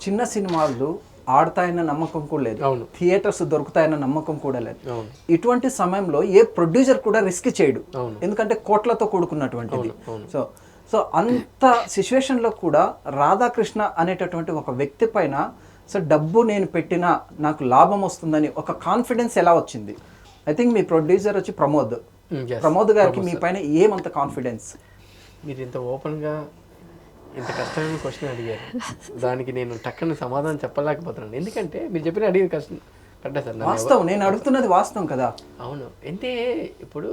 Speaker 2: చిన్న సినిమాలు ఆడతాయన్న నమ్మకం కూడా లేదు, థియేటర్స్ దొరుకుతాయన్న నమ్మకం కూడా లేదు. ఇటువంటి సమయంలో ఏ ప్రొడ్యూసర్ కూడా రిస్క్ చేయడు, ఎందుకంటే కోట్లతో కూడుకున్నటువంటిది. సో అంత సిచ్యువేషన్లో కూడా రాధాకృష్ణ అనేటటువంటి ఒక వ్యక్తి పైన సో డబ్బు నేను పెట్టినా నాకు లాభం వస్తుందని ఒక కాన్ఫిడెన్స్ ఎలా వచ్చింది? ఐ థింక్ మీ ప్రొడ్యూసర్ వచ్చి ప్రమోద్ గారికి మీ పైన ఏమంత కాన్ఫిడెన్స్?
Speaker 3: మీరు ఇంత ఓపెన్గా ఇంత కష్టమైన క్వశ్చన్ అడిగారు, దానికి నేను టక్కన సమాధానం చెప్పలేకపోతున్నాను. ఎందుకంటే మీరు చెప్పిన అడిగిన కష్టం కరెక్టే సార్.
Speaker 2: వాస్తవం, నేను అడుగుతున్నది వాస్తవం కదా.
Speaker 3: అవును, అంటే ఇప్పుడు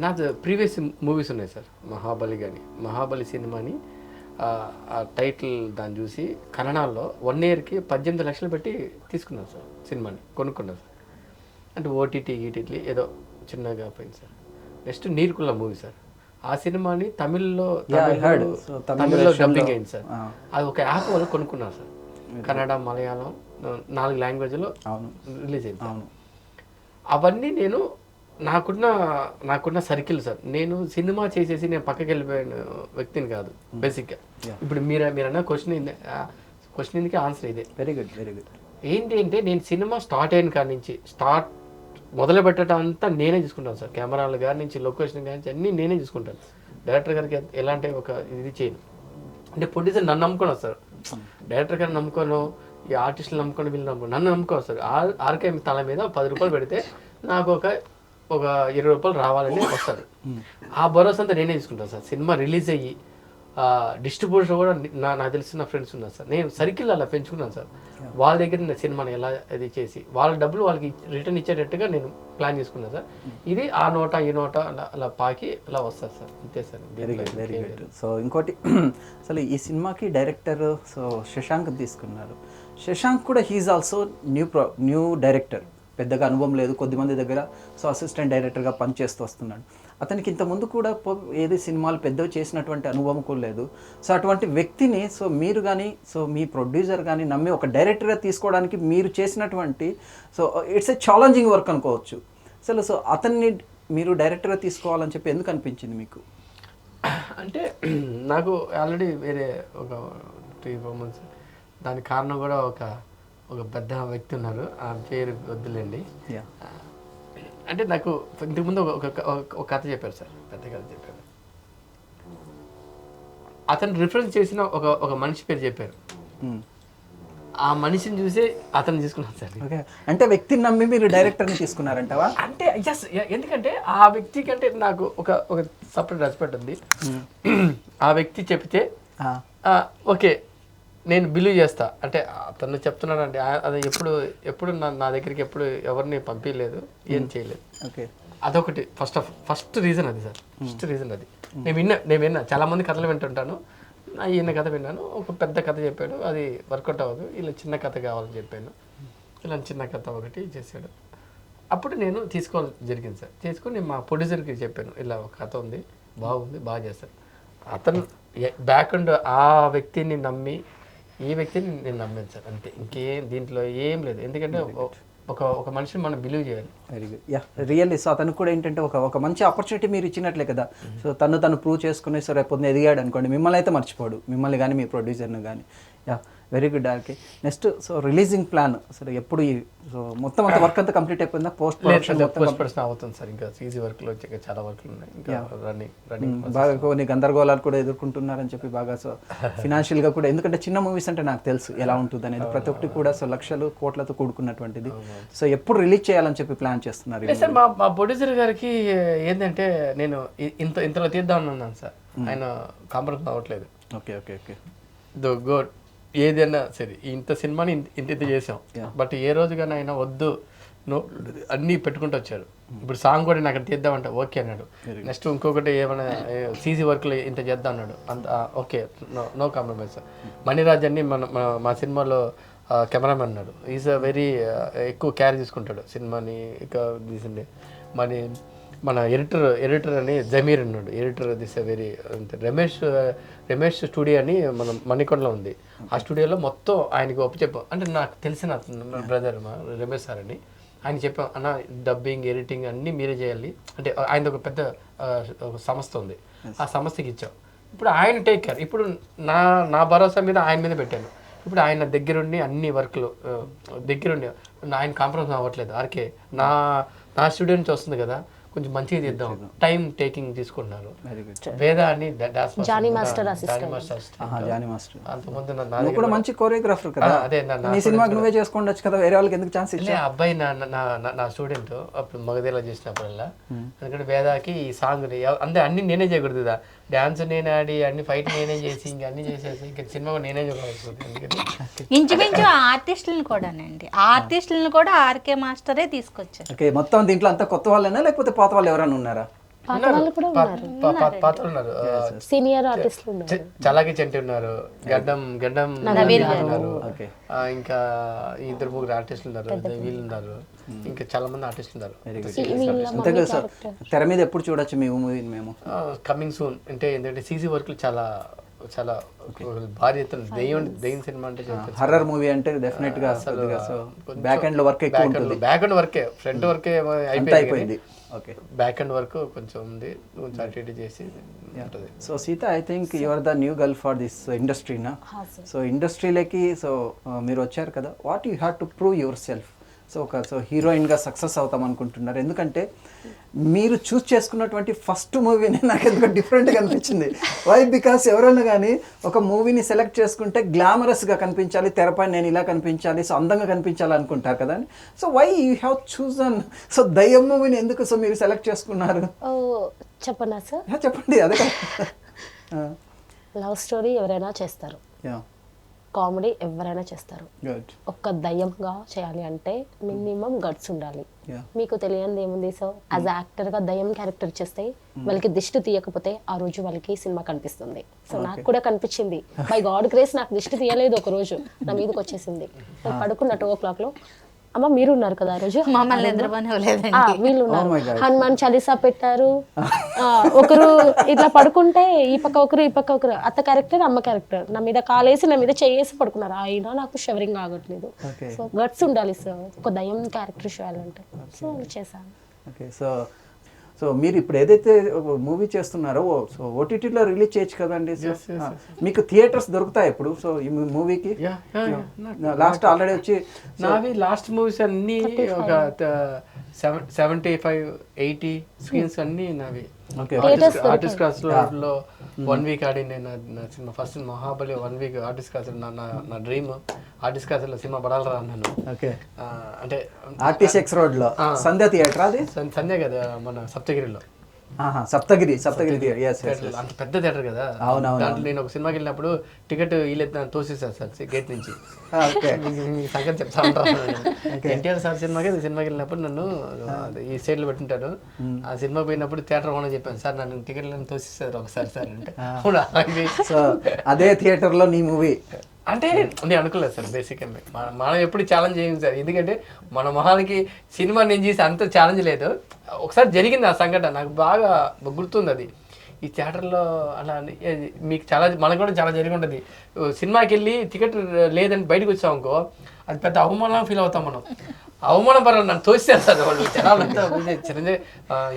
Speaker 3: నా ప్రీవియస్ మూవీస్ ఉన్నాయి సార్. మహాబలి సినిమాని ఆ టైటిల్ దాన్ని చూసి కన్నడలో 1 ఇయర్కి 18 లక్షలు పెట్టి తీసుకున్నాను సార్, సినిమాని కొనుక్కున్నాను సార్. అంటే ఓటీటీ ఏదో చిన్నగా పోయింది సార్. నెక్స్ట్ నీర్కుల్ల మూవీ సార్, ఆ సినిమాని తమిళ్లో డబ్బింగ్ అయింది సార్. అది ఒక యాప్ వల్ల కొనుక్కున్నారు సార్, కన్నడ మలయాళం 4 లాంగ్వేజ్లో రిలీజ్ అయింది. అవన్నీ నేను నాకున్న సర్కిల్ సార్. నేను సినిమా చేసేసి నేను పక్కకి వెళ్ళిపోయిన వ్యక్తిని కాదు బేసిక్గా. ఇప్పుడు మీరు అన్న క్వశ్చన్కి ఆన్సర్ ఇదే.
Speaker 2: Very good.
Speaker 3: ఏంటి అంటే నేను సినిమా స్టార్ట్ అయిన కాడి నుంచి మొదలు పెట్టడం అంతా నేనే చూసుకుంటాను సార్. కెమెరాలు గారి నుంచి లొకేషన్ గారి నుంచి అన్నీ నేనే చూసుకుంటాను. డైరెక్టర్ గారికి ఎలాంటి ఒక ఇది చేయను. అంటే ప్రొడ్యూసర్ నన్ను నమ్ముకొని వస్తారు, డైరెక్టర్ గారిని నమ్ముకోను, ఈ ఆర్టిస్టులు నమ్ముకొని వీళ్ళు నన్ను నమ్ముకొని వస్తారు. ఆర్కే తల మీద 10 రూపాయలు పెడితే నాకు ఒక 20 రూపాయలు రావాలని వస్తారు. ఆ భరోసా అంతా నేనే తీసుకుంటాను సార్. సినిమా రిలీజ్ అయ్యి డిస్ట్రిబ్యూటర్ కూడా నాకు తెలిసిన ఫ్రెండ్స్ ఉన్నారు సార్. నేను సర్కిల్ అలా పెంచుకున్నాను సార్. వాళ్ళ దగ్గర నేను సినిమాని ఎలా అది చేసి వాళ్ళ డబ్బులు వాళ్ళకి రిటర్న్ ఇచ్చేటట్టుగా నేను ప్లాన్ చేసుకున్నాను సార్. ఇది ఆ నోట ఈ నోట అలా పాకి అలా వస్తారు సార్, అంతే సార్.
Speaker 2: Very good. సో ఇంకోటి, అసలు ఈ సినిమాకి డైరెక్టర్ సో శశాంక్ తీసుకున్నారు. శశాంక్ కూడా హీఈస్ ఆల్సో న్యూ డైరెక్టర్, పెద్దగా అనుభవం లేదు, కొద్దిమంది దగ్గర సో అసిస్టెంట్ డైరెక్టర్గా పనిచేస్తూ వస్తున్నాడు. అతనికి ఇంతకుముందు కూడా ఏది సినిమాలు పెద్దవి చేసినటువంటి అనుభవం కూడా లేదు. సో అటువంటి వ్యక్తిని సో మీరు కానీ సో మీ ప్రొడ్యూసర్ కానీ నమ్మి ఒక డైరెక్టర్గా తీసుకోవడానికి మీరు చేసినటువంటి so it's a challenging work అనుకోవచ్చు. సో అతన్ని మీరు డైరెక్టర్గా తీసుకోవాలని చెప్పి ఎందుకు అనిపించింది మీకు?
Speaker 3: అంటే నాకు ఆల్రెడీ వేరే ఒక 3-4 months దానికి కారణం కూడా ఒక ఒక పెద్ద వ్యక్తి ఉన్నారు, ఆ పేరు వద్దులేండి.
Speaker 2: యా
Speaker 3: అంటే నాకు ఇంతకుముందు ఒక కథ చెప్పారు సార్, పెద్ద కథ చెప్పారు. అతను రిఫరెన్స్ చేసిన ఒక మనిషి పేరు చెప్పారు. ఆ మనిషిని చూసి అతను తీసుకున్నాను సార్.
Speaker 2: ఓకే, అంటే వ్యక్తిని నమ్మి మీరు డైరెక్టర్ని తీసుకున్నారంటవా?
Speaker 3: అంటే ఎస్, ఎందుకంటే ఆ వ్యక్తి కంటే నాకు ఒక సపరేట్ రెస్పెక్ట్ ఉంది. ఆ వ్యక్తి చెప్తే ఓకే నేను బిలీవ్ చేస్తా. అంటే అతను చెప్తున్నాడంటే అది ఎప్పుడు నా దగ్గరికి ఎప్పుడు ఎవరిని పంపించలేదు, ఏం చేయలేదు.
Speaker 2: ఓకే,
Speaker 3: అదొకటి ఫస్ట్ రీజన్ అది సార్. ఫస్ట్ రీజన్ అది. నేను విన్నా చాలా మంది కథలు వింటుంటాను. ఈయన కథ విన్నాను, ఒక పెద్ద కథ చెప్పాడు, అది వర్కౌట్ అవ్వదు, ఇలా చిన్న కథ కావాలని చెప్పాను. ఇలా చిన్న కథ ఒకటి చేశాడు. అప్పుడు నేను తీసుకోవాలి జరిగింది సార్. తీసుకొని నేను మా ప్రొడ్యూసర్కి చెప్పాను, ఇలా ఒక కథ ఉంది, బాగుంది, బాగా చేస్తాను. అతను బ్యాక్గ్రౌండ్ ఆ వ్యక్తిని నమ్మి ఈ వ్యక్తిని నేను నమ్మాను సార్, అంతే. ఇంకేం దీంట్లో ఏం లేదు. ఎందుకంటే ఒక మనిషిని మనం బిలీవ్ చేయాలి.
Speaker 2: Very good. Yeah really. So అతను కూడా ఏంటంటే ఒక మంచి ఆపర్చునిటీ మీరు ఇచ్చినట్లే కదా. సో తను ప్రూవ్ చేసుకుని సో రేపు పొద్దున ఎదిగాడు అనుకోండి, మిమ్మల్ని అయితే మర్చిపోడు, మిమ్మల్ని కానీ మీ ప్రొడ్యూసర్ని కానీ. Yeah very good. Okay, next so releasing plan సరే ఎప్పుడు సో మొత్తం అంత వర్క్ అంతా కంప్లీట్ అయిపోయిందా? పోస్ట్ ప్రొడక్షన్
Speaker 3: అవుతుంది సార్, ఇంకా సీజీ వర్క్లో వచ్చి చాలా వర్క్లు ఉన్నాయి, ఇంకా రన్నింగ్.
Speaker 2: బాగా కొన్ని గందరగోళాలు కూడా ఎదుర్కొంటున్నారని చెప్పి బాగా సో ఫినాన్షియల్గా కూడా, ఎందుకంటే చిన్న మూవీస్ అంటే నాకు తెలుసు ఎలా ఉంటుంది అనేది, ప్రతి ఒక్కటి కూడా సో లక్షలు కోట్లతో కూడుకున్నటువంటిది. సో ఎప్పుడు రిలీజ్ చేయాలని చెప్పి ప్లాన్ చేస్తున్నారు?
Speaker 3: సార్ మా ప్రొడ్యూసర్ గారికి ఏంటంటే నేను ఇంతలో తీద్దామని ఉన్నాను సార్, ఆయన కాంప్రమైజ్ అవ్వట్లేదు.
Speaker 2: ఓకే ఓకే ఓకే
Speaker 3: గోడ్ ఏదైనా సరే ఇంత సినిమాని ఇంత చేసాం, బట్ ఏ రోజుగానే ఆయన వద్దు అన్నీ పెట్టుకుంటూ వచ్చారు. ఇప్పుడు సాంగ్ కూడా నాకు తీద్దామంటే ఓకే అన్నాడు. నెక్స్ట్ ఇంకొకటి ఏమైనా సీజీ వర్క్లు ఇంత చేద్దాం అన్నాడు, అంత ఓకే, నో కాంప్రమైజ్. మణిరాజ్ అని మా సినిమాలో కెమెరామెన్ అన్నాడు. ఈజ్ అ వెరీ ఎక్కువ క్యారీ తీసుకుంటాడు సినిమాని. ఇక తీసిండే మన ఎడిటర్ అని జమీర్ అన్నాడు, editor this very Ramesh studio అని మన మణికొండలో ఉంది. ఆ స్టూడియోలో మొత్తం ఆయనకి చెప్పాం. అంటే నాకు తెలిసిన బ్రదర్ రమేష్ సార్ అని, ఆయన చెప్పాం, అన్న డబ్బింగ్ ఎడిటింగ్ అన్నీ మీరే చేయాలి అంటే. ఆయన ఒక పెద్ద సంస్థ ఉంది, ఆ సంస్థకి ఇచ్చాం. ఇప్పుడు ఆయన టేక్ కేర్. ఇప్పుడు నా భరోసా మీద ఆయన మీద పెట్టాను. ఇప్పుడు ఆయన దగ్గరుండి అన్ని వర్క్లు దగ్గరుండి ఆయన కాంప్రమైజ్ అవ్వట్లేదు. ఆర్కే నా స్టూడియో నుంచి వస్తుంది కదా, కొంచెం మంచిగా తీద్దాం, టైం టేకింగ్ తీసుకుంటున్నారు. వేద అని
Speaker 4: జానీ మాస్టర్
Speaker 2: అంతకుముందు కూడా మంచి కోరియోగ్రాఫర్ కదా. అదే నీ సినిమాకి నువ్వే చేసుకోండొచ్చు కదా, వేరే వాళ్ళకి ఎందుకు ఛాన్స్ ఇచ్చా?
Speaker 3: అబ్బాయి నా స్టూడెంట్ అప్పుడు మగధేలా చేసినప్పుడల్లా. ఎందుకంటే వేదాకి ఈ సాంగ్ అంటే అన్ని నేనే చేయకూడదు కదా, డాన్స్ నేనే ఆడి అన్ని ఫైట్ నేనే చేసి ఇంకా అన్ని చేసేసి ఇంకా సినిమా నేనే చూడాల్సి.
Speaker 5: ఇంచుమించు ఆర్టిస్టులను కూడానండి, ఆర్టిస్టులను కూడా ఆర్కే మాస్టరే తీసుకొచ్చారు.
Speaker 2: ఓకే, మొత్తం దీంట్లో అంతా కొత్త వాళ్ళైనా లేకపోతే పాత వాళ్ళు ఎవరైనా ఉన్నారా?
Speaker 3: పాత్రలు ఉన్నారు,
Speaker 4: సీనియర్ ఆర్టిస్టులు ఉన్నారు,
Speaker 3: చలాకి చెంటి ఉన్నారు, గడ్డం ఉన్నారు, ఇంకా 2-3 ఆర్టిస్టులు ఉన్నారు, వీళ్ళు ఉన్నారు, ఇంకా చాలా మంది ఆర్టిస్టులు ఉన్నారు.
Speaker 2: అంతే కదా సార్. తెర మీద ఎప్పుడు చూడొచ్చు మీ మూవీని మేము?
Speaker 3: Coming soon. అంటే ఏంటంటే సీజీ వర్క్లు చాలా భారీ ఎత్తున దెయ్యం సినిమా అంటే
Speaker 2: హర్రర్ మూవీ అంటే డెఫినెట్ గా బ్యాక్ ఎండ్ లో వర్క్ ఎక్కువ ఉంటుంది.
Speaker 3: బ్యాక్ ఎండ్ వర్కే, ఫ్రంట్ వర్కే అయిపోయింది.
Speaker 2: ఓకే,
Speaker 3: బ్యాక్ ఎండ్ వర్క్ కొంచెం ఉంది, కొంచెం అటు ఇటు చేసి ఉంటుంది.
Speaker 2: So Sita, I think you are the new girl for this industry నా. సో ఇండస్ట్రీలోకి సో మీరు వచ్చారు కదా, what you have to prove yourself? So హీరోయిన్గా సక్సెస్ అవుతాం అనుకుంటున్నారు, ఎందుకంటే మీరు చూస్ చేసుకున్నటువంటి ఫస్ట్ మూవీని నాకు ఎందుకు డిఫరెంట్గా అనిపించింది. వై? బికాస్ ఎవరైనా కానీ ఒక మూవీని సెలెక్ట్ చేసుకుంటే గ్లామరస్గా కనిపించాలి, తెరపై నేను ఇలా కనిపించాలి, సో అందంగా కనిపించాలి అనుకుంటారు కదా. So why you have chosen so దయ్యం మూవీని ఎందుకు సో మీరు సెలెక్ట్ చేసుకున్నారు?
Speaker 4: చెప్పనా సార్?
Speaker 2: చెప్పండి. అదే
Speaker 4: లవ్ స్టోరీ ఎవరైనా చేస్తారు, కామెడీ ఎవరైనా చేస్తారు, ఒక్క దయ్యంగా చేయాలి అంటే మినిమం గట్స్ ఉండాలి. మీకు తెలియనిది ఏముంది? సో యాజ్ యాక్టర్గా దయ్యం క్యారెక్టర్ చేస్తే వాళ్ళకి దిష్టి తీయకపోతే ఆ రోజు వాళ్ళకి సినిమా కనిపిస్తుంది. సో నాకు కూడా కనిపించింది. బై గాడ్ గ్రేస్ నాకు దిష్టి తీయలేదు, ఒక రోజు నా మీదకి వచ్చేసింది. నేను పడుకున్న 2 o'clock అమ్మ మీరు ఉన్నారు కదా ఆ రోజు,
Speaker 5: మమ్మల్ని
Speaker 4: వీళ్ళు ఉన్నారు, హనుమాన్ చాలీసా పెట్టారు. ఒకరు ఇట్లా పడుకుంటే ఈ పక్క ఒకరు ఈ పక్క ఒకరు, అత్త క్యారెక్టర్ అమ్మ క్యారెక్టర్, నా మీద కాలేసి నా మీద చేసి పడుకున్నారు. అయినా నాకు షవరింగ్ ఆగట్లేదు. సో గట్స్ ఉండాలి సార్ ఒక దయ్యం క్యారెక్టర్ చేయాలంటే. సో చేశాను.
Speaker 2: ఓకే, సో సో మీరు ఇప్పుడు ఏదైతే మూవీ చేస్తున్నారో సో ఓటీటీలో రిలీజ్ చేయొచ్చు కదండి. సో మీకు థియేటర్స్ దొరుకుతాయి ఇప్పుడు సో ఈ మూవీకి? లాస్ట్ ఆల్రెడీ వచ్చి
Speaker 3: నావి లాస్ట్ మూవీస్ అన్నీ ఒక 75-80 స్క్రీన్స్ అన్నీ నావి. ఆర్టిస్ట్ క్లాస్ లో 1 వీక్ ఆడి నేను నా cinema first Mahabali 1 week artist class నా డ్రీమ్ ఆర్టిస్ట్ క్లాస్ లో సినిమా పడాలరా అన్నాను. అంటే
Speaker 2: ఆర్టీసీ రోడ్ లో సంధ్య థియేటర్, అది
Speaker 3: సంధ్య కదా మన సప్తగిరిలో.
Speaker 2: సప్తగిరి
Speaker 3: అంత పెద్ద థియేటర్ కదా. దాంట్లో నేను ఒక సినిమాకి వెళ్ళినప్పుడు టికెట్ వీళ్ళైతే తోసేసారు సార్ గేట్ నుంచి. సంగతి చెప్తా ఉంటారు. ఎన్టీఆర్ సార్ సినిమాకి వెళ్ళినప్పుడు నన్ను ఈ సైడ్ లో పెట్టింటాడు. ఆ సినిమా పోయినప్పుడు థియేటర్ ఓనర్ చెప్పాను, సార్ నన్ను టికెట్లను తోసేసారు ఒకసారి సార్ అంటే.
Speaker 2: అదే థియేటర్ లో నీ మూవీ
Speaker 3: అంటే నేను అనుకోలేదు సార్. బేసిక్గా మనం ఎప్పుడు ఛాలెంజ్ చేయం సార్, ఎందుకంటే మన మొహానికి సినిమా నేను చేసి అంత ఛాలెంజ్ లేదు. ఒకసారి జరిగింది ఆ సంఘటన, నాకు బాగా గుర్తుంది. అది ఈ థియేటర్లో అలా మీకు మనకు కూడా చాలా జరిగి ఉంటుంది. సినిమాకి వెళ్ళి టికెట్ లేదని బయటకు వచ్చామనుకో, అది పెద్ద అవమానంగా ఫీల్ అవుతాం మనం. అవమానం పర్వాలేదు, నన్ను తోసేస్తారు వాళ్ళు జనాలంతా. చిరంజీవి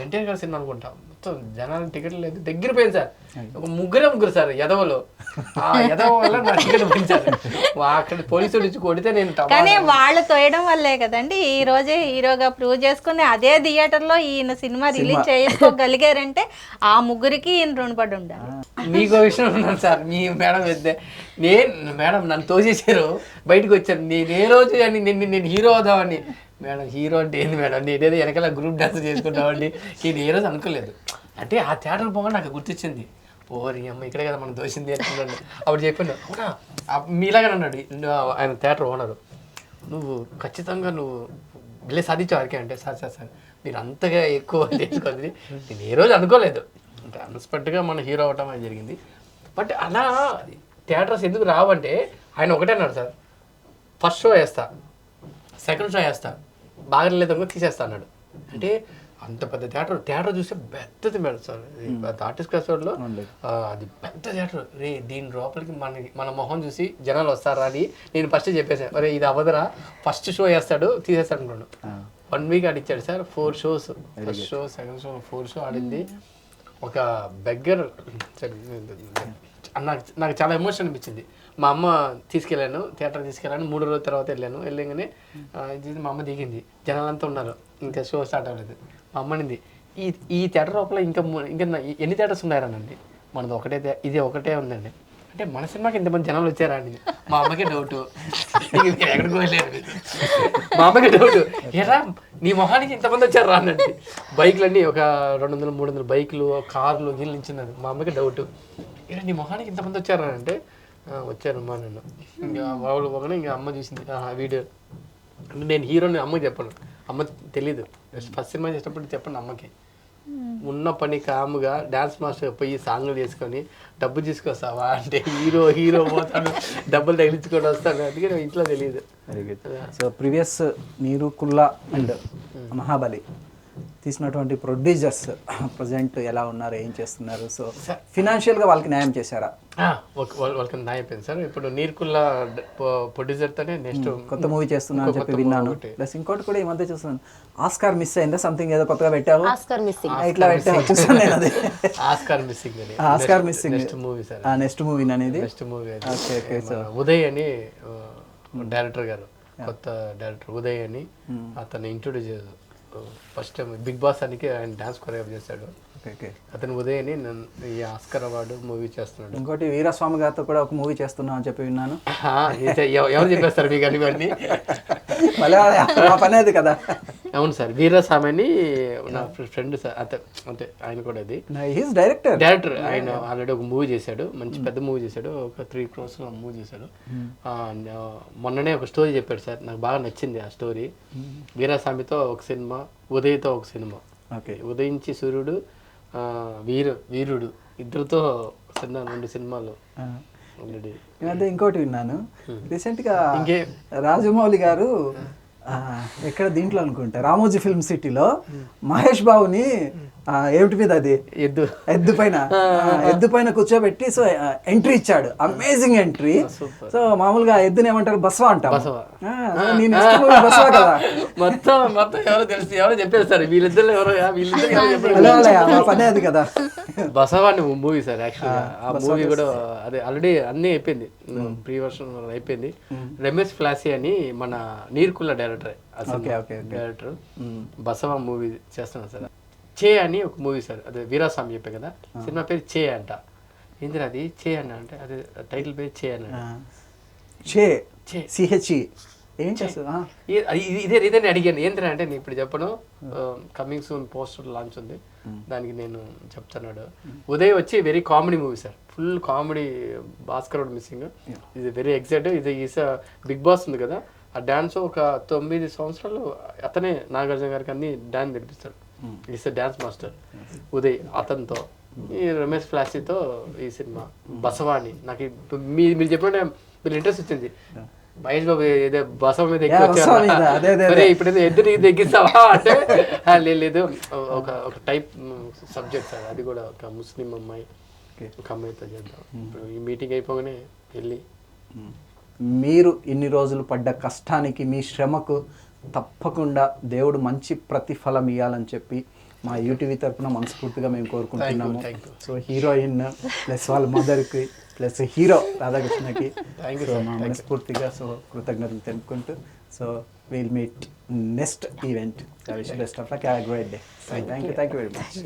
Speaker 3: ఎన్టీఆర్ గారి సినిమా అనుకుంటాం, మొత్తం జనాలు టికెట్లు లేదు, దగ్గర పోయింది సార్. ఒక ముగ్గురు సార్ ఎదవలు. ఆ ఎదవ వల్ల నా టికెట్ పోయించారు. అక్కడ పోలీసులు ఇచ్చి కొడితే నేను.
Speaker 5: కానీ వాళ్ళు తోయడం వల్లే కదండి ఈ రోజే హీరోగా ప్రూవ్ చేసుకుని అదే థియేటర్ లో ఈయన సినిమా రిలీజ్ చేసుకోగలిగారంటే ఆ ముగ్గురికి ఈయన రుణపడి ఉండాలి.
Speaker 3: మీకు విషయం ఉన్నాను సార్, మీ మేడం అయితే మేడం నన్ను తోసేసారు, బయటకు వచ్చాను. నేను ఏ రోజు అని నేను హీరో అవుదామని. మేడం హీరో అంటే ఏంది మేడం, నేనేదో వెనకాల గ్రూప్ డాన్స్ చేసుకుంటామండి. నేను ఏ రోజు అనుకోలేదు. అంటే ఆ థియేటర్ పోగా నాకు గుర్తొచ్చింది, ఓరి అమ్మ ఇక్కడే కదా మనం దోసింది అనుకున్నాను. అప్పుడు చెప్పాను, అవునా మీలాగా అన్నాడు ఆయన థియేటర్ ఓనరు, నువ్వు ఖచ్చితంగా నువ్వు వెళ్ళి సాధించావు వారికి అంటే. సార్ మీరు అంతగా ఎక్కువ చేసుకోవాలి. నేను ఏ రోజు అనుకోలేదు. అంటే అన్ఎక్స్పెక్టెడ్గా మన హీరో అవ్వటం అనేది జరిగింది. బట్ అలా థియేటర్స్ ఎందుకు రావంటే ఆయన ఒకటే అన్నాడు సార్, ఫస్ట్ షో వేస్తా, సెకండ్ షో వేస్తా, బాగా లేదనుకో తీసేస్తా అన్నాడు. అంటే అంత పెద్ద థియేటర్ చూస్తే పెద్దది మేడం సార్. ఆర్టిస్ట్ క్లాస్ రోడ్లో అది పెద్ద థియేటర్. రే దీని లోపలికి మన మొహం చూసి జనాలు వస్తారా అని నేను ఫస్ట్ చెప్పేసాను. అరే ఇది అవ్వదురా, ఫస్ట్ షో వేస్తాడు తీసేస్తాడు అనుకున్నాను. 1 వీక్ ఆడిచ్చాడు sir. 4 shows, first show second show 4 show ఆడింది. ఒక బెగ్గర్ నాకు చాలా ఎమోషన్ అనిపించింది. మా అమ్మ తీసుకెళ్ళాను, థియేటర్ తీసుకెళ్ళాను. 3 రోజుల తర్వాత వెళ్ళగానే మా అమ్మ దిగింది, జనాలంతా ఉన్నారు, ఇంకా షో స్టార్ట్ అవ్వలేదు. మా అమ్మ అనింది, ఈ థియేటర్ లోపల ఇంకా ఎన్ని థియేటర్స్ ఉన్నారనండి. మనది ఒకటే, ఇది ఒకటే ఉందండి. అంటే మన సినిమాకి ఇంతమంది జనాలు వచ్చారా అండి. మా అమ్మకి డౌట్, ఎక్కడికి వెళ్ళారు. మా అమ్మకి డౌట్, ఎరా నీ మొహానికి ఇంతమంది వచ్చారు రా అనండి. బైక్లన్నీ ఒక 200-300 బైకులు, కార్లు గీళ్ళు నించున్నారు. మా అమ్మకి డౌట్, ఎరా నీ మొహానికి ఇంతమంది వచ్చారా అంటే. వచ్చారమ్మా నన్ను. ఇంకా వాళ్ళు పోగానే ఇంకా అమ్మ చూసింది వీడియో. అంటే నేను హీరోని అమ్మకి చెప్పను, అమ్మ తెలీదు. ఫస్ట్ సినిమా చేసినప్పుడు చెప్పండి అమ్మకి. ఉన్న పని కాముగా డాన్స్ మాస్టర్ పోయి సాంగ్లు చేసుకొని డబ్బు తీసుకొస్తావా అంటే హీరో పోతాడు, డబ్బులు తగిలించుకొని వస్తాడు. అందుకే నేను ఇంట్లో తెలియదు.
Speaker 2: Very good. సో ప్రీవియస్ నీరు కుల్లా అండ్ మహాబలి తీసినటువంటి ప్రొడ్యూసర్స్ ప్రజెంట్ ఎలా ఉన్నారు, ఏం చేస్తున్నారు? సో ఫినాన్షియల్గా వాళ్ళకి న్యాయం చేశారా?
Speaker 3: వాళ్ళకి న్యాయం అయిపోయింది సార్. ఇప్పుడు నీర్కుల్లా ప్రొడ్యూసర్తోనే నెక్స్ట్
Speaker 2: కొత్త మూవీ చేస్తున్నా అని చెప్పి విన్నాను. ప్లస్ ఇంకోటి కూడా ఈ మధ్య చూస్తున్నాను, ఆస్కార్ మిస్ అయిందా సంథింగ్ ఏదో కొత్తగా పెట్టావు, ఇట్లా పెట్టావు చూసాను నేను. అది
Speaker 3: ఆస్కార్ మిస్సింగ్ అని,
Speaker 2: Oscar missing
Speaker 3: next movie sir.
Speaker 2: Next movie అనేది
Speaker 3: next movie
Speaker 2: okay okay. So
Speaker 3: Uday అని డైరెక్టర్ గారు, కొత్త డైరెక్టర్ ఉదయ్ అని, అతను ఇంట్రొడ్యూస్ చేశారు ఫస్ట్ టైం బిగ్ బాస్ అనికి. ఆయన డాన్స్ కొరియోగ్రాఫ్ చేశాడు. అతను ఉదయ్ అని ఈ ఆస్కార్ అవార్డు మూవీ చేస్తున్నాడు.
Speaker 2: ఇంకోటి వీరస్వామి గారితో కూడా ఒక మూవీ చేస్తున్నాం అని చెప్పి విన్నాను.
Speaker 3: ఎవరు చెప్పేస్తారు మీకు అన్ని?
Speaker 2: పని అది కదా.
Speaker 3: అవును సార్, వీరస్వామి అని నా ఫ్రెండ్ సార్. అంటే ఆయన కూడా అది డైరెక్టర్. ఆయన ఆల్రెడీ ఒక మూవీ చేశాడు, మంచి పెద్ద మూవీ చేశాడు, ఒక 3 crores మూవీ చేశాడు. మొన్ననే ఒక స్టోరీ చెప్పాడు సార్, నాకు బాగా నచ్చింది ఆ స్టోరీ. వీరస్వామితో ఒక సినిమా, ఉదయ్తో ఒక సినిమా. ఉదయించి సూర్యుడు, వీరుడు ఇద్దరితో 2 సినిమాలు ఆల్రెడీ.
Speaker 2: ఇంకోటి విన్నాను రీసెంట్గా, రాజమౌళి గారు ఎక్కడ దీంట్లో అనుకుంటా రామోజీ ఫిల్మ్ సిటీలో మహేష్ బాబుని ఏమిటి మీద అది
Speaker 3: ఎద్దు
Speaker 2: ఎద్దు పైన కూర్చోబెట్టి సో ఎంట్రీ ఇచ్చాడు, అమేజింగ్ ఎంట్రీ. సో మామూలుగా ఎద్దుని ఏమంటారు, బస్వా అంటాం. నేను బస్వా కదా.
Speaker 3: మొత్తం ఎవరో చెప్పేస్తారు, వీళ్ళిద్దరు వీళ్ళిద్దరు
Speaker 2: పనే అది కదా.
Speaker 3: బసవాని మూవీ సార్. యాక్చువల్గా ఆ మూవీ కూడా అదే ఆల్రెడీ అన్నీ అయిపోయింది, ప్రీ వర్షన్ అయిపోయింది. రమేష్ ఫ్లాసీ అని మన నీర్కుల్ల డైరెక్టర్, డైరెక్టర్ బసవ మూవీ చేస్తున్నాను సార్. చే అని ఒక మూవీ సార్, అదే వీరాస్వామి చెప్పే కదా, సినిమా పేరు చే అంట. ఏంటి అది చే అన్న అంటే, అదే టైటిల్ పేరు చే అన్న.
Speaker 2: ఏం చేస్తా
Speaker 3: ఇదే అడిగాను. ఏంటంటే అంటే నేను ఇప్పుడు చెప్పను, కమింగ్ సూన్ పోస్టర్ లాంచ్ ఉంది, దానికి నేను చెప్తున్నాడు. ఉదయ్ వచ్చి very comedy movie sir, full comedy. Bhaskar missing, ఇది వెరీ ఎగ్జైట్. ఇది ఈస బిగ్ బాస్ ఉంది కదా, ఆ డాన్స్ ఒక 9 సంవత్సరాలు అతనే నాగార్జున గారికి అన్ని డాన్స్ నేర్పిస్తాడు. Is dance master Uday. అతనితో ఈ రమేష్ ఫ్లాసీతో ఈ సినిమా బసవాణి. నాకు మీరు చెప్పినట్టే మీరు ఇంట్రెస్ట్ వచ్చింది. మహేష్ బాబు ఏదో బసవ మీద ఎక్కి ఇప్పుడు ఎద్దుని ఎక్కిస్తావా అంటే లేదు, ఒక టైప్ సబ్జెక్ట్ సార్. అది కూడా ఒక ముస్లిం అమ్మాయి, ఒక అమ్మాయితో చేద్దాం. ఇప్పుడు ఈ మీటింగ్ అయిపోగానే వెళ్ళి.
Speaker 2: మీరు ఇన్ని రోజులు పడ్డ కష్టానికి, మీ శ్రమకు తప్పకుండా దేవుడు మంచి ప్రతిఫలం ఇవ్వాలని చెప్పి మా యూటీవీ తరఫున మనస్ఫూర్తిగా మేము కోరుకుంటున్నాము. సో హీరోయిన్ ప్లస్ వాళ్ళ మదర్కి ప్లస్ హీరో రాధాకృష్ణకి మా మనస్ఫూర్తిగా సో కృతజ్ఞతలు తెలుపుకుంటూ, so will meet next event. Best of luck, have a great day. Thank you very much.